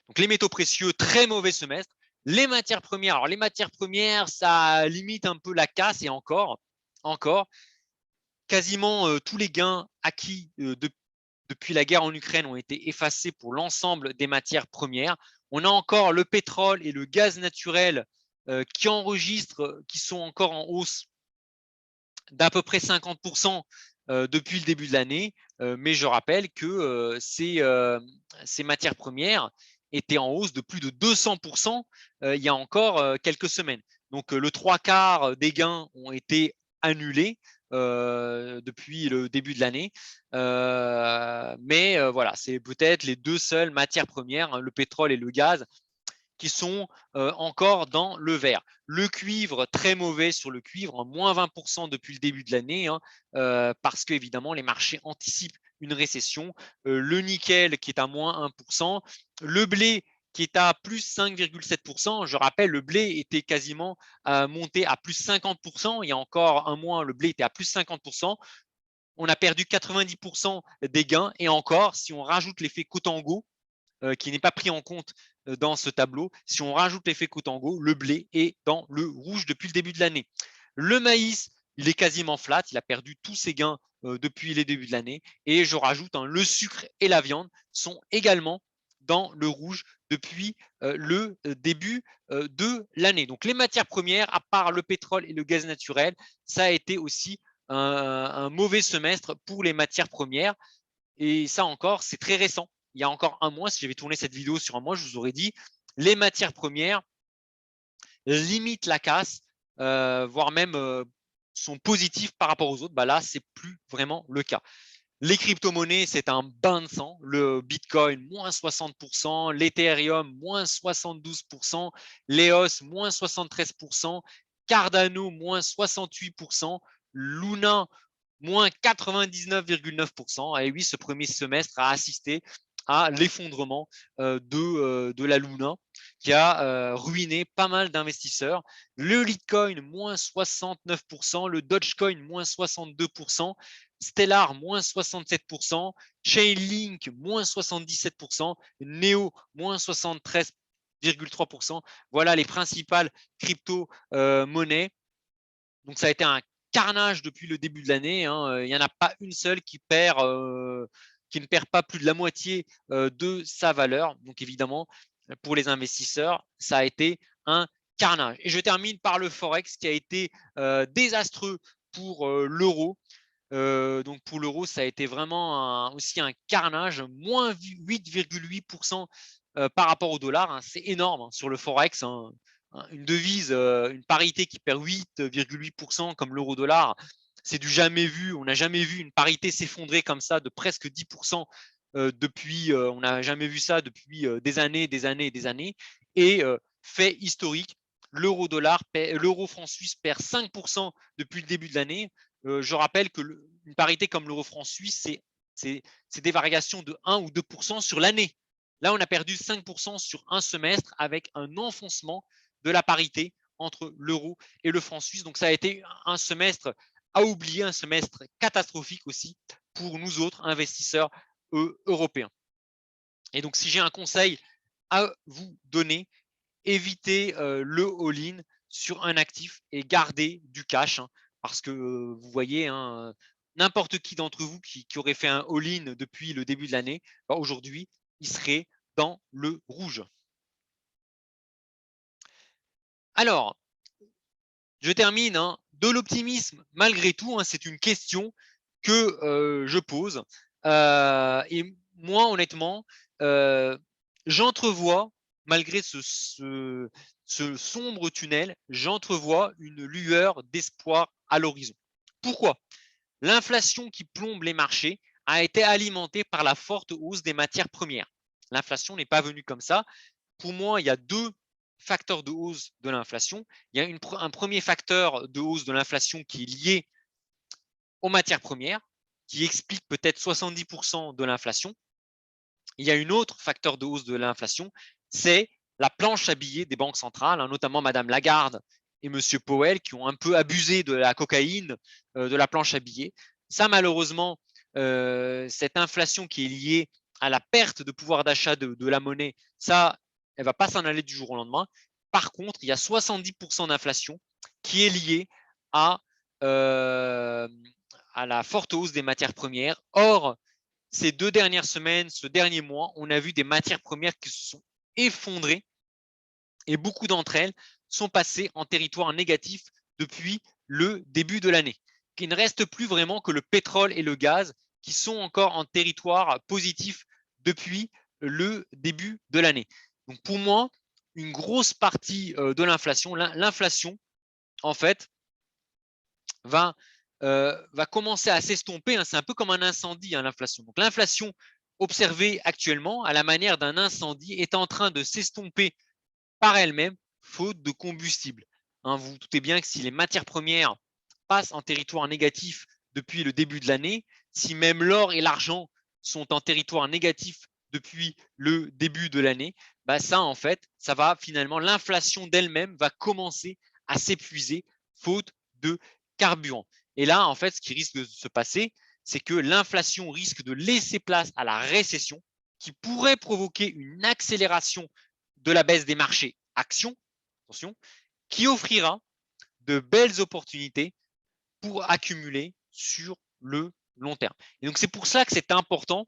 Donc les métaux précieux, très mauvais semestre. Les matières premières, alors les matières premières, ça limite un peu la casse et encore, quasiment tous les gains acquis depuis la guerre en Ukraine ont été effacés pour l'ensemble des matières premières. On a encore le pétrole et le gaz naturel qui sont encore en hausse d'à peu près 50% depuis le début de l'année. Mais je rappelle que ces matières premières étaient en hausse de plus de 200% il y a encore quelques semaines. Donc le 3/4 des gains ont été annulés depuis le début de l'année. Mais voilà, c'est peut-être les deux seules matières premières, le pétrole et le gaz, qui sont encore dans le vert. Le cuivre, très mauvais sur le cuivre, moins 20% depuis le début de l'année, parce qu'évidemment, les marchés anticipent une récession. Le nickel qui est à moins 1%. Le blé qui est à plus 5,7%. Je rappelle, le blé était quasiment monté à plus 50%. Il y a encore un mois, le blé était à plus 50%. On a perdu 90% des gains. Et encore, si on rajoute l'effet Contango, qui n'est pas pris en compte dans ce tableau. Si on rajoute l'effet Contango, le blé est dans le rouge depuis le début de l'année. Le maïs, il est quasiment flat, il a perdu tous ses gains depuis les débuts de l'année. Et je rajoute, le sucre et la viande sont également dans le rouge depuis le début de l'année. Donc les matières premières, à part le pétrole et le gaz naturel, ça a été aussi un mauvais semestre pour les matières premières. Et ça encore, c'est très récent. Il y a encore un mois, si j'avais tourné cette vidéo sur un mois, je vous aurais dit les matières premières limitent la casse, voire même sont positifs par rapport aux autres. Bah là, c'est plus vraiment le cas. Les crypto-monnaies, c'est un bain de sang. Le Bitcoin, moins 60%, l'Ethereum, moins 72%, l'EOS, moins 73%, Cardano, moins 68%, Luna, moins 99,9%. Et oui, ce premier semestre a assisté à l'effondrement de la Luna, qui a ruiné pas mal d'investisseurs. Le Litecoin, moins 69%, le Dogecoin, moins 62%, Stellar, moins 67%, Chainlink, moins 77%, Neo, moins 73,3%. Voilà les principales crypto-monnaies. Donc, ça a été un carnage depuis le début de l'année. Il n'y en a pas une seule qui ne perd pas plus de la moitié de sa valeur. Donc, évidemment, pour les investisseurs, ça a été un carnage. Et je termine par le Forex qui a été désastreux pour l'euro. Donc pour l'euro, ça a été vraiment aussi un carnage, moins 8,8% par rapport au dollar. C'est énorme sur le Forex. Une devise, une parité qui perd 8,8% comme l'euro-dollar, c'est du jamais vu. On n'a jamais vu une parité s'effondrer comme ça de presque 10% depuis. On n'a jamais vu ça depuis des années, des années et des années. Et fait historique, l'euro-franc suisse perd 5% depuis le début de l'année. Je rappelle que une parité comme l'euro-franc suisse, c'est des variations de 1 ou 2% sur l'année. Là, on a perdu 5% sur un semestre avec un enfoncement de la parité entre l'euro et le franc suisse. Donc, ça a été un semestre à oublier, un semestre catastrophique aussi pour nous autres investisseurs européens. Et donc, si j'ai un conseil à vous donner, évitez le all-in sur un actif et gardez du cash. parce que vous voyez, hein, n'importe qui d'entre vous qui aurait fait un all-in depuis le début de l'année, bah, aujourd'hui, il serait dans le rouge. Alors, je termine, hein, de l'optimisme malgré tout, hein, c'est une question que je pose. Et moi, honnêtement, j'entrevois, malgré ce sombre tunnel, j'entrevois une lueur d'espoir à l'horizon. Pourquoi? L'inflation qui plombe les marchés a été alimentée par la forte hausse des matières premières. L'inflation n'est pas venue comme ça. Pour moi, il y a deux facteurs de hausse de l'inflation. Il y a un premier facteur de hausse de l'inflation qui est lié aux matières premières, qui explique peut-être 70% de l'inflation. Il y a un autre facteur de hausse de l'inflation, c'est la planche à billets des banques centrales, hein, notamment Madame Lagarde et Monsieur Powell, qui ont un peu abusé de la cocaïne de la planche à billets. Ça, malheureusement, cette inflation qui est liée à la perte de pouvoir d'achat de la monnaie, ça, elle ne va pas s'en aller du jour au lendemain. Par contre, il y a 70% d'inflation qui est liée à, euh, à la forte hausse des matières premières. Or, ces 2 dernières semaines, ce dernier mois, on a vu des matières premières qui se sont effondrées et beaucoup d'entre elles sont passées en territoire négatif depuis le début de l'année. Il ne reste plus vraiment que le pétrole et le gaz qui sont encore en territoire positif depuis le début de l'année. Donc pour moi, une grosse partie de l'inflation, en fait, va commencer à s'estomper. Hein. C'est un peu comme un incendie, hein, l'inflation. Donc l'inflation observée actuellement, à la manière d'un incendie, est en train de s'estomper par elle-même, faute de combustible. Hein, vous vous doutez bien que si les matières premières passent en territoire négatif depuis le début de l'année, si même l'or et l'argent sont en territoire négatif depuis le début de l'année, bah ça, en fait, ça va finalement, l'inflation d'elle-même va commencer à s'épuiser, faute de carburant. Et là, en fait, ce qui risque de se passer, c'est que l'inflation risque de laisser place à la récession, qui pourrait provoquer une accélération de la baisse des marchés actions, attention, qui offrira de belles opportunités pour accumuler sur le long terme. Et donc, c'est pour ça que c'est important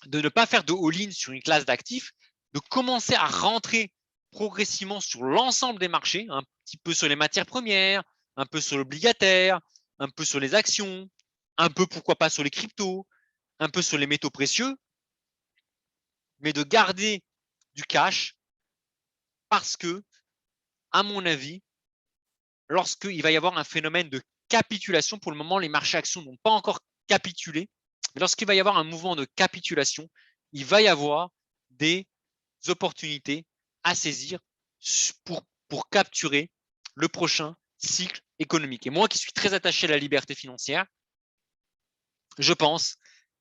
de ne pas faire de all-in sur une classe d'actifs, de commencer à rentrer progressivement sur l'ensemble des marchés, un petit peu sur les matières premières, un peu sur l'obligataire, un peu sur les actions, un peu pourquoi pas sur les cryptos, un peu sur les métaux précieux, mais de garder du cash parce que, à mon avis, lorsqu'il va y avoir un phénomène de capitulation, pour le moment, les marchés actions n'ont pas encore capitulé, mais lorsqu'il va y avoir un mouvement de capitulation, il va y avoir des opportunités à saisir pour capturer le prochain cycle économique. Et moi qui suis très attaché à la liberté financière, je pense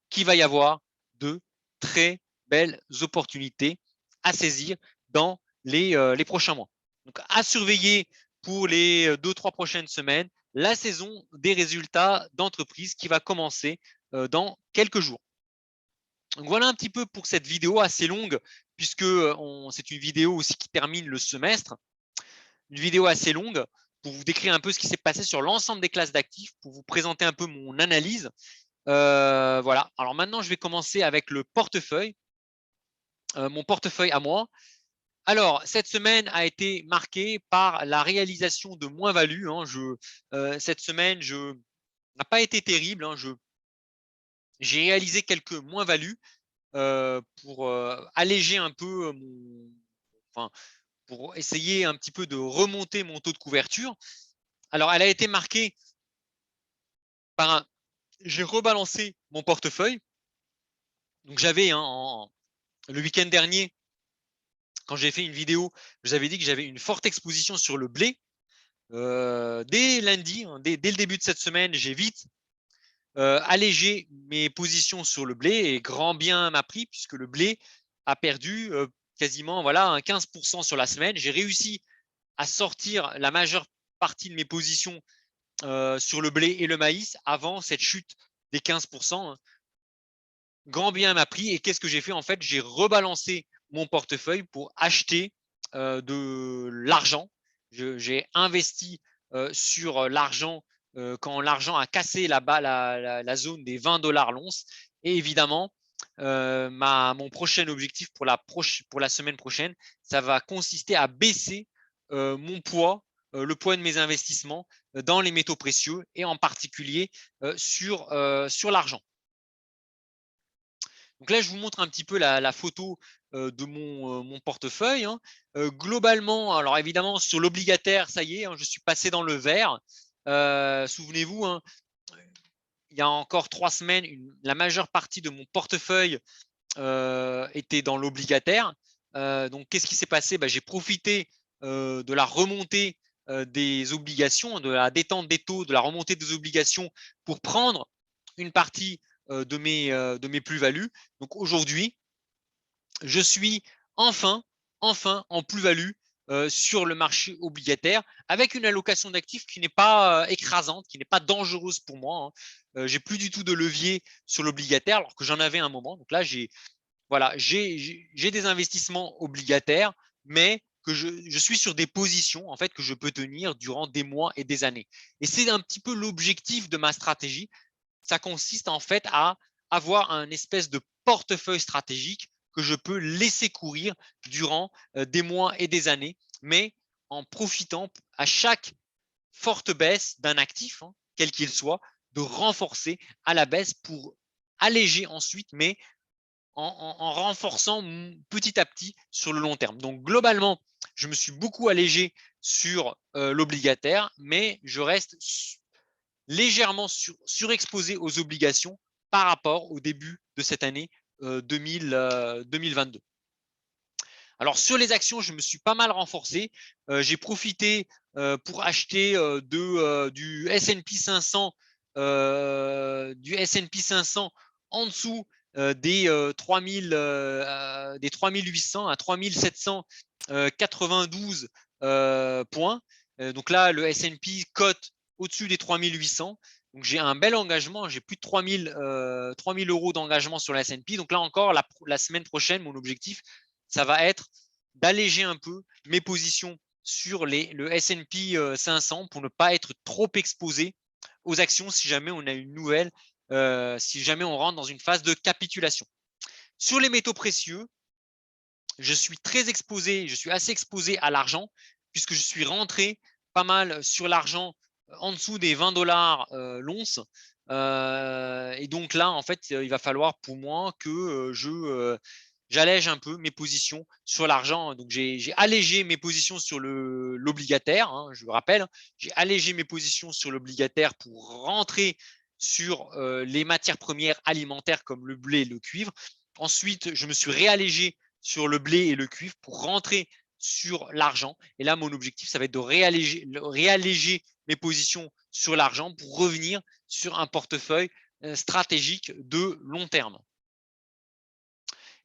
qu'il va y avoir de très belles opportunités à saisir dans les prochains mois. Donc, à surveiller pour les 2-3 prochaines semaines, la saison des résultats d'entreprise qui va commencer dans quelques jours. Donc voilà un petit peu pour cette vidéo assez longue, puisque c'est une vidéo aussi qui termine le semestre. Une vidéo assez longue pour vous décrire un peu ce qui s'est passé sur l'ensemble des classes d'actifs, pour vous présenter un peu mon analyse. Voilà. Alors maintenant, je vais commencer avec le portefeuille, mon portefeuille à moi. Alors, cette semaine a été marquée par la réalisation de moins-value. Hein. Cette semaine, n'a pas été terrible. Hein. J'ai réalisé quelques moins-values pour alléger un peu enfin, pour essayer un petit peu de remonter mon taux de couverture. Alors, elle a été marquée par un. J'ai rebalancé mon portefeuille. Donc, j'avais le week-end dernier, quand j'ai fait une vidéo, je vous avais dit que j'avais une forte exposition sur le blé. Dès lundi, hein, dès le début de cette semaine, j'ai vite allégé mes positions sur le blé et grand bien m'a pris puisque le blé a perdu quasiment voilà, 15% sur la semaine. J'ai réussi à sortir la majeure partie de mes positions sur le blé et le maïs avant cette chute des 15%. Grand bien m'a pris et qu'est-ce que j'ai fait en fait? J'ai rebalancé mon portefeuille pour acheter de l'argent. J'ai investi sur l'argent quand l'argent a cassé la zone des 20 $ l'once. Et évidemment, mon prochain objectif pour la semaine prochaine, ça va consister à baisser mon poids, le poids de mes investissements dans les métaux précieux et en particulier sur l'argent. Donc là, je vous montre un petit peu la photo de mon portefeuille, hein. Globalement, alors évidemment, sur l'obligataire, ça y est, hein, je suis passé dans le vert. Souvenez-vous, hein, il y a encore 3 semaines, la majeure partie de mon portefeuille était dans l'obligataire. Donc, qu'est-ce qui s'est passé? J'ai profité de la remontée des obligations, de la détente des taux, de la remontée des obligations pour prendre une partie de mes plus-values. Donc, aujourd'hui, je suis enfin en plus-value sur le marché obligataire avec une allocation d'actifs qui n'est pas écrasante, qui n'est pas dangereuse pour moi, hein. J'ai plus du tout de levier sur l'obligataire alors que j'en avais un moment. Donc là, j'ai des investissements obligataires, mais que je suis sur des positions en fait que je peux tenir durant des mois et des années. Et c'est un petit peu l'objectif de ma stratégie. Ça consiste en fait à avoir un espèce de portefeuille stratégique que je peux laisser courir durant des mois et des années, mais en profitant à chaque forte baisse d'un actif, hein, quel qu'il soit, de renforcer à la baisse pour alléger ensuite, mais en renforçant petit à petit sur le long terme. Donc, globalement, je me suis beaucoup allégé sur l'obligataire, mais je reste légèrement surexposé aux obligations par rapport au début de cette année 2022. Alors, sur les actions, je me suis pas mal renforcé. J'ai profité pour acheter du S&P 500, en dessous des 3800 à 3792 points. Donc là, le S&P cote au-dessus des 3800. Donc j'ai un bel engagement, j'ai plus de 3000 € d'engagement sur la S&P. Donc là encore, la semaine prochaine, mon objectif, ça va être d'alléger un peu mes positions sur le S&P 500 pour ne pas être trop exposé aux actions si jamais on a une nouvelle, si jamais on rentre dans une phase de capitulation. Sur les métaux précieux, je suis assez exposé à l'argent puisque je suis rentré pas mal sur l'argent en dessous des 20 $ l'once. Et donc là, en fait, il va falloir pour moi que j'allège un peu mes positions sur l'argent. Donc, j'ai allégé mes positions sur l'obligataire, hein, je vous rappelle. J'ai allégé mes positions sur l'obligataire pour rentrer sur les matières premières alimentaires comme le blé et le cuivre. Ensuite, je me suis réallégé sur le blé et le cuivre pour rentrer sur l'argent. Et là, mon objectif, ça va être de réalléger mes positions sur l'argent pour revenir sur un portefeuille stratégique de long terme.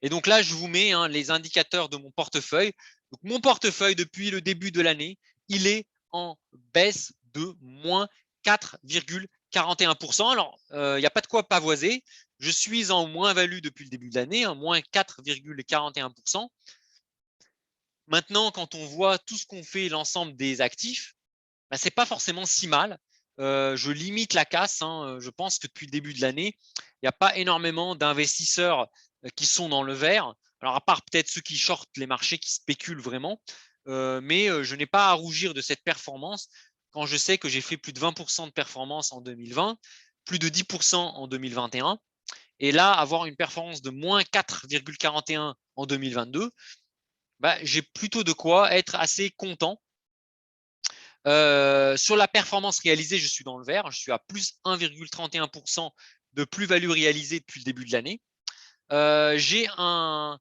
Et donc là, je vous mets les indicateurs de mon portefeuille. Donc, mon portefeuille, depuis le début de l'année, il est en baisse de moins 4,41%. Alors, il n'y a pas de quoi pavoiser. Je suis en moins-value depuis le début de l'année, moins 4,41%. Maintenant, quand on voit tout ce qu'on fait, l'ensemble des actifs, ce n'est pas forcément si mal. Je limite la casse. Je pense que depuis le début de l'année, il n'y a pas énormément d'investisseurs qui sont dans le vert. Alors, à part peut-être ceux qui shortent les marchés, qui spéculent vraiment. Mais je n'ai pas à rougir de cette performance quand je sais que j'ai fait plus de 20% de performance en 2020, plus de 10% en 2021. Et là, avoir une performance de moins 4,41 en 2022, j'ai plutôt de quoi être assez content. Sur la performance réalisée, je suis dans le vert. Je suis à plus 1,31% de plus-value réalisée depuis le début de l'année. J'ai un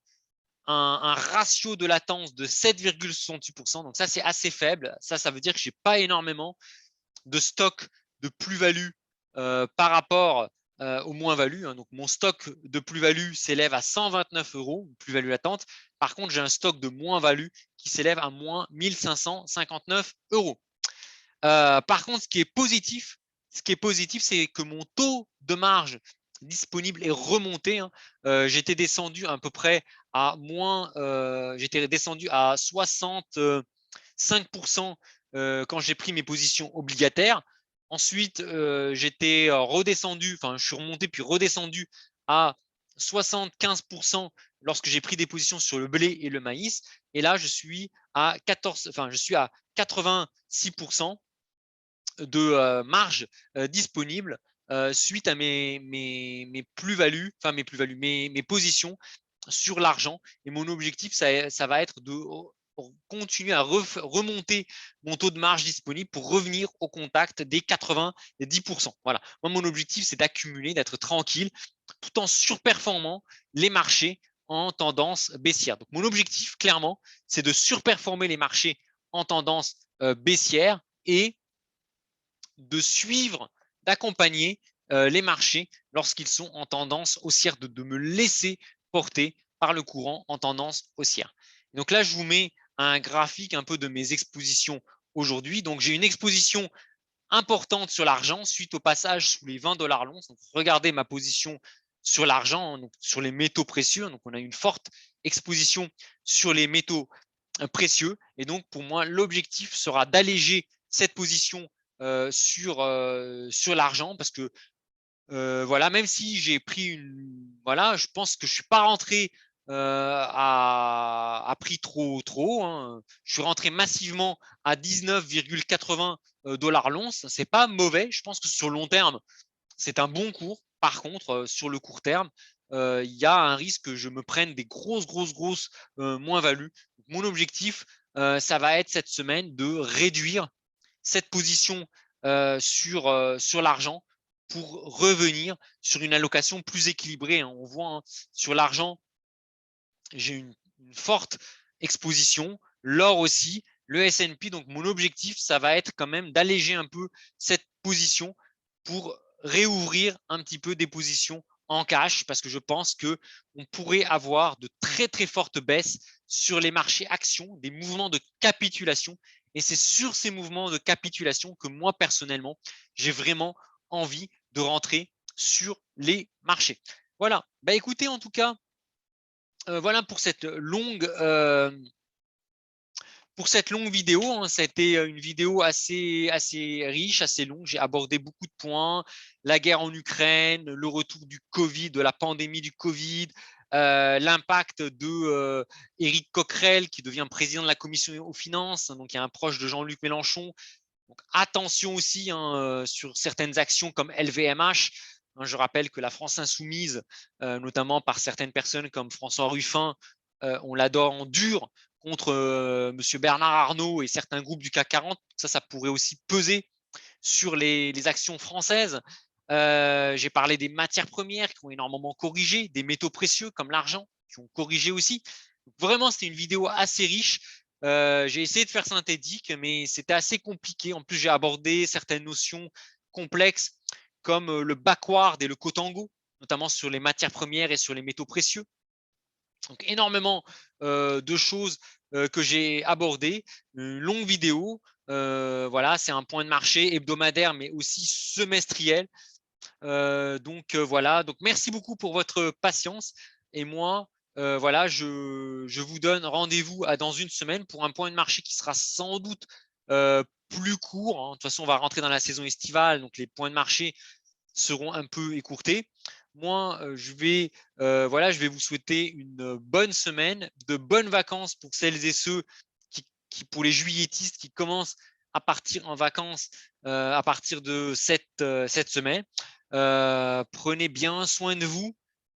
ratio de latence de 7,68%. Donc ça, c'est assez faible. Ça veut dire que je n'ai pas énormément de stock de plus-value par rapport aux moins-values. Donc mon stock de plus-value s'élève à 129 €, plus-value latente. Par contre, j'ai un stock de moins-value qui s'élève à moins 1559 €. Par contre, ce qui est positif, c'est que mon taux de marge disponible est remonté. J'étais descendu à peu près à j'étais descendu à 65% quand j'ai pris mes positions obligataires. Ensuite, j'étais redescendu, enfin, je suis remonté puis redescendu à 75 lorsque j'ai pris des positions sur le blé et le maïs. Et là, je suis à 86 de marge disponible suite à mes plus-values, enfin mes positions sur l'argent. Et mon objectif, ça va être de continuer à remonter mon taux de marge disponible pour revenir au contact des 90%. Voilà. Moi, mon objectif, c'est d'accumuler, d'être tranquille, tout en surperformant les marchés en tendance baissière. Donc, mon objectif, clairement, c'est de surperformer les marchés en tendance baissière et de suivre, d'accompagner les marchés lorsqu'ils sont en tendance haussière, de me laisser porter par le courant en tendance haussière. Donc là, je vous mets un graphique un peu de mes expositions aujourd'hui. Donc j'ai une exposition importante sur l'argent suite au passage sous les 20 dollars l'once. Donc regardez ma position sur l'argent, donc sur les métaux précieux. Donc on a une forte exposition sur les métaux précieux. Et donc pour moi, l'objectif sera d'alléger cette position sur l'argent parce que voilà, même si j'ai pris voilà, je pense que je suis pas rentré à prix trop, hein. Je suis rentré massivement à 19,80 dollars l'once. C'est pas mauvais. Je pense que sur le long terme, c'est un bon cours. Par contre, sur le court terme, il y a un risque que je me prenne des grosses moins-values. Mon objectif, ça va être cette semaine de réduire cette position sur l'argent pour revenir sur une allocation plus équilibrée. On voit sur l'argent, j'ai une forte exposition, l'or aussi, le S&P. Donc, mon objectif, ça va être quand même d'alléger un peu cette position pour réouvrir un petit peu des positions en cash parce que je pense qu'on pourrait avoir de très fortes baisses sur les marchés actions, des mouvements de capitulation. Et c'est sur ces mouvements de capitulation que moi, personnellement, j'ai vraiment envie de rentrer sur les marchés. Voilà. Bah, écoutez, en tout cas, voilà pour cette longue vidéo. Hein. Ça a été une vidéo assez riche, assez longue. J'ai abordé beaucoup de points, la guerre en Ukraine, le retour du Covid, de la pandémie du Covid, l'impact de Éric Coquerel qui devient président de la commission aux finances, donc il y a un proche de Jean-Luc Mélenchon. Donc attention aussi sur certaines actions comme LVMH. Je rappelle que la France insoumise, notamment par certaines personnes comme François Ruffin, on l'adore en dur contre M. Bernard Arnault et certains groupes du CAC 40. Ça pourrait aussi peser sur les actions françaises. J'ai parlé des matières premières qui ont énormément corrigé, des métaux précieux comme l'argent qui ont corrigé aussi. Donc, vraiment, c'était une vidéo assez riche. J'ai essayé de faire synthétique, mais c'était assez compliqué. En plus, j'ai abordé certaines notions complexes comme le backward et le contango, notamment sur les matières premières et sur les métaux précieux. Donc, énormément de choses que j'ai abordées. Une longue vidéo. Voilà, c'est un point de marché hebdomadaire, mais aussi semestriel. Voilà. Donc, merci beaucoup pour votre patience. Et moi, voilà, je vous donne rendez-vous dans une semaine pour un point de marché qui sera sans doute plus court. Hein. De toute façon, on va rentrer dans la saison estivale, donc les points de marché seront un peu écourtés. Moi, voilà, je vais vous souhaiter une bonne semaine, de bonnes vacances pour celles et ceux pour les juilletistes qui commencent à partir en vacances à partir de cette semaine. Prenez bien soin de vous,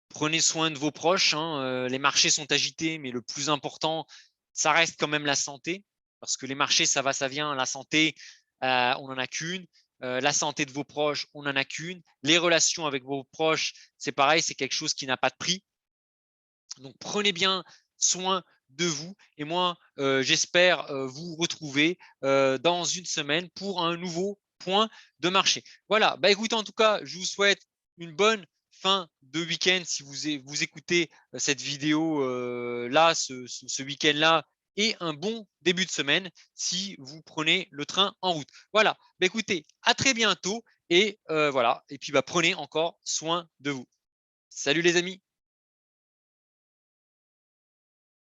prenez soin de vos proches. Hein. Les marchés sont agités, mais le plus important, ça reste quand même la santé, parce que les marchés, ça va, ça vient. La santé, on n'en a qu'une. La santé de vos proches, on n'en a qu'une. Les relations avec vos proches, c'est pareil, c'est quelque chose qui n'a pas de prix. Donc, prenez bien soin de vous. Et moi, j'espère vous retrouver dans une semaine pour un nouveau point de marché. Voilà. Bah, écoutez, en tout cas, je vous souhaite une bonne fin de week-end si vous écoutez cette vidéo là, ce week-end-là, et un bon début de semaine si vous prenez le train en route. Voilà. Bah, écoutez, à très bientôt et voilà. Et puis, bah, prenez encore soin de vous. Salut les amis.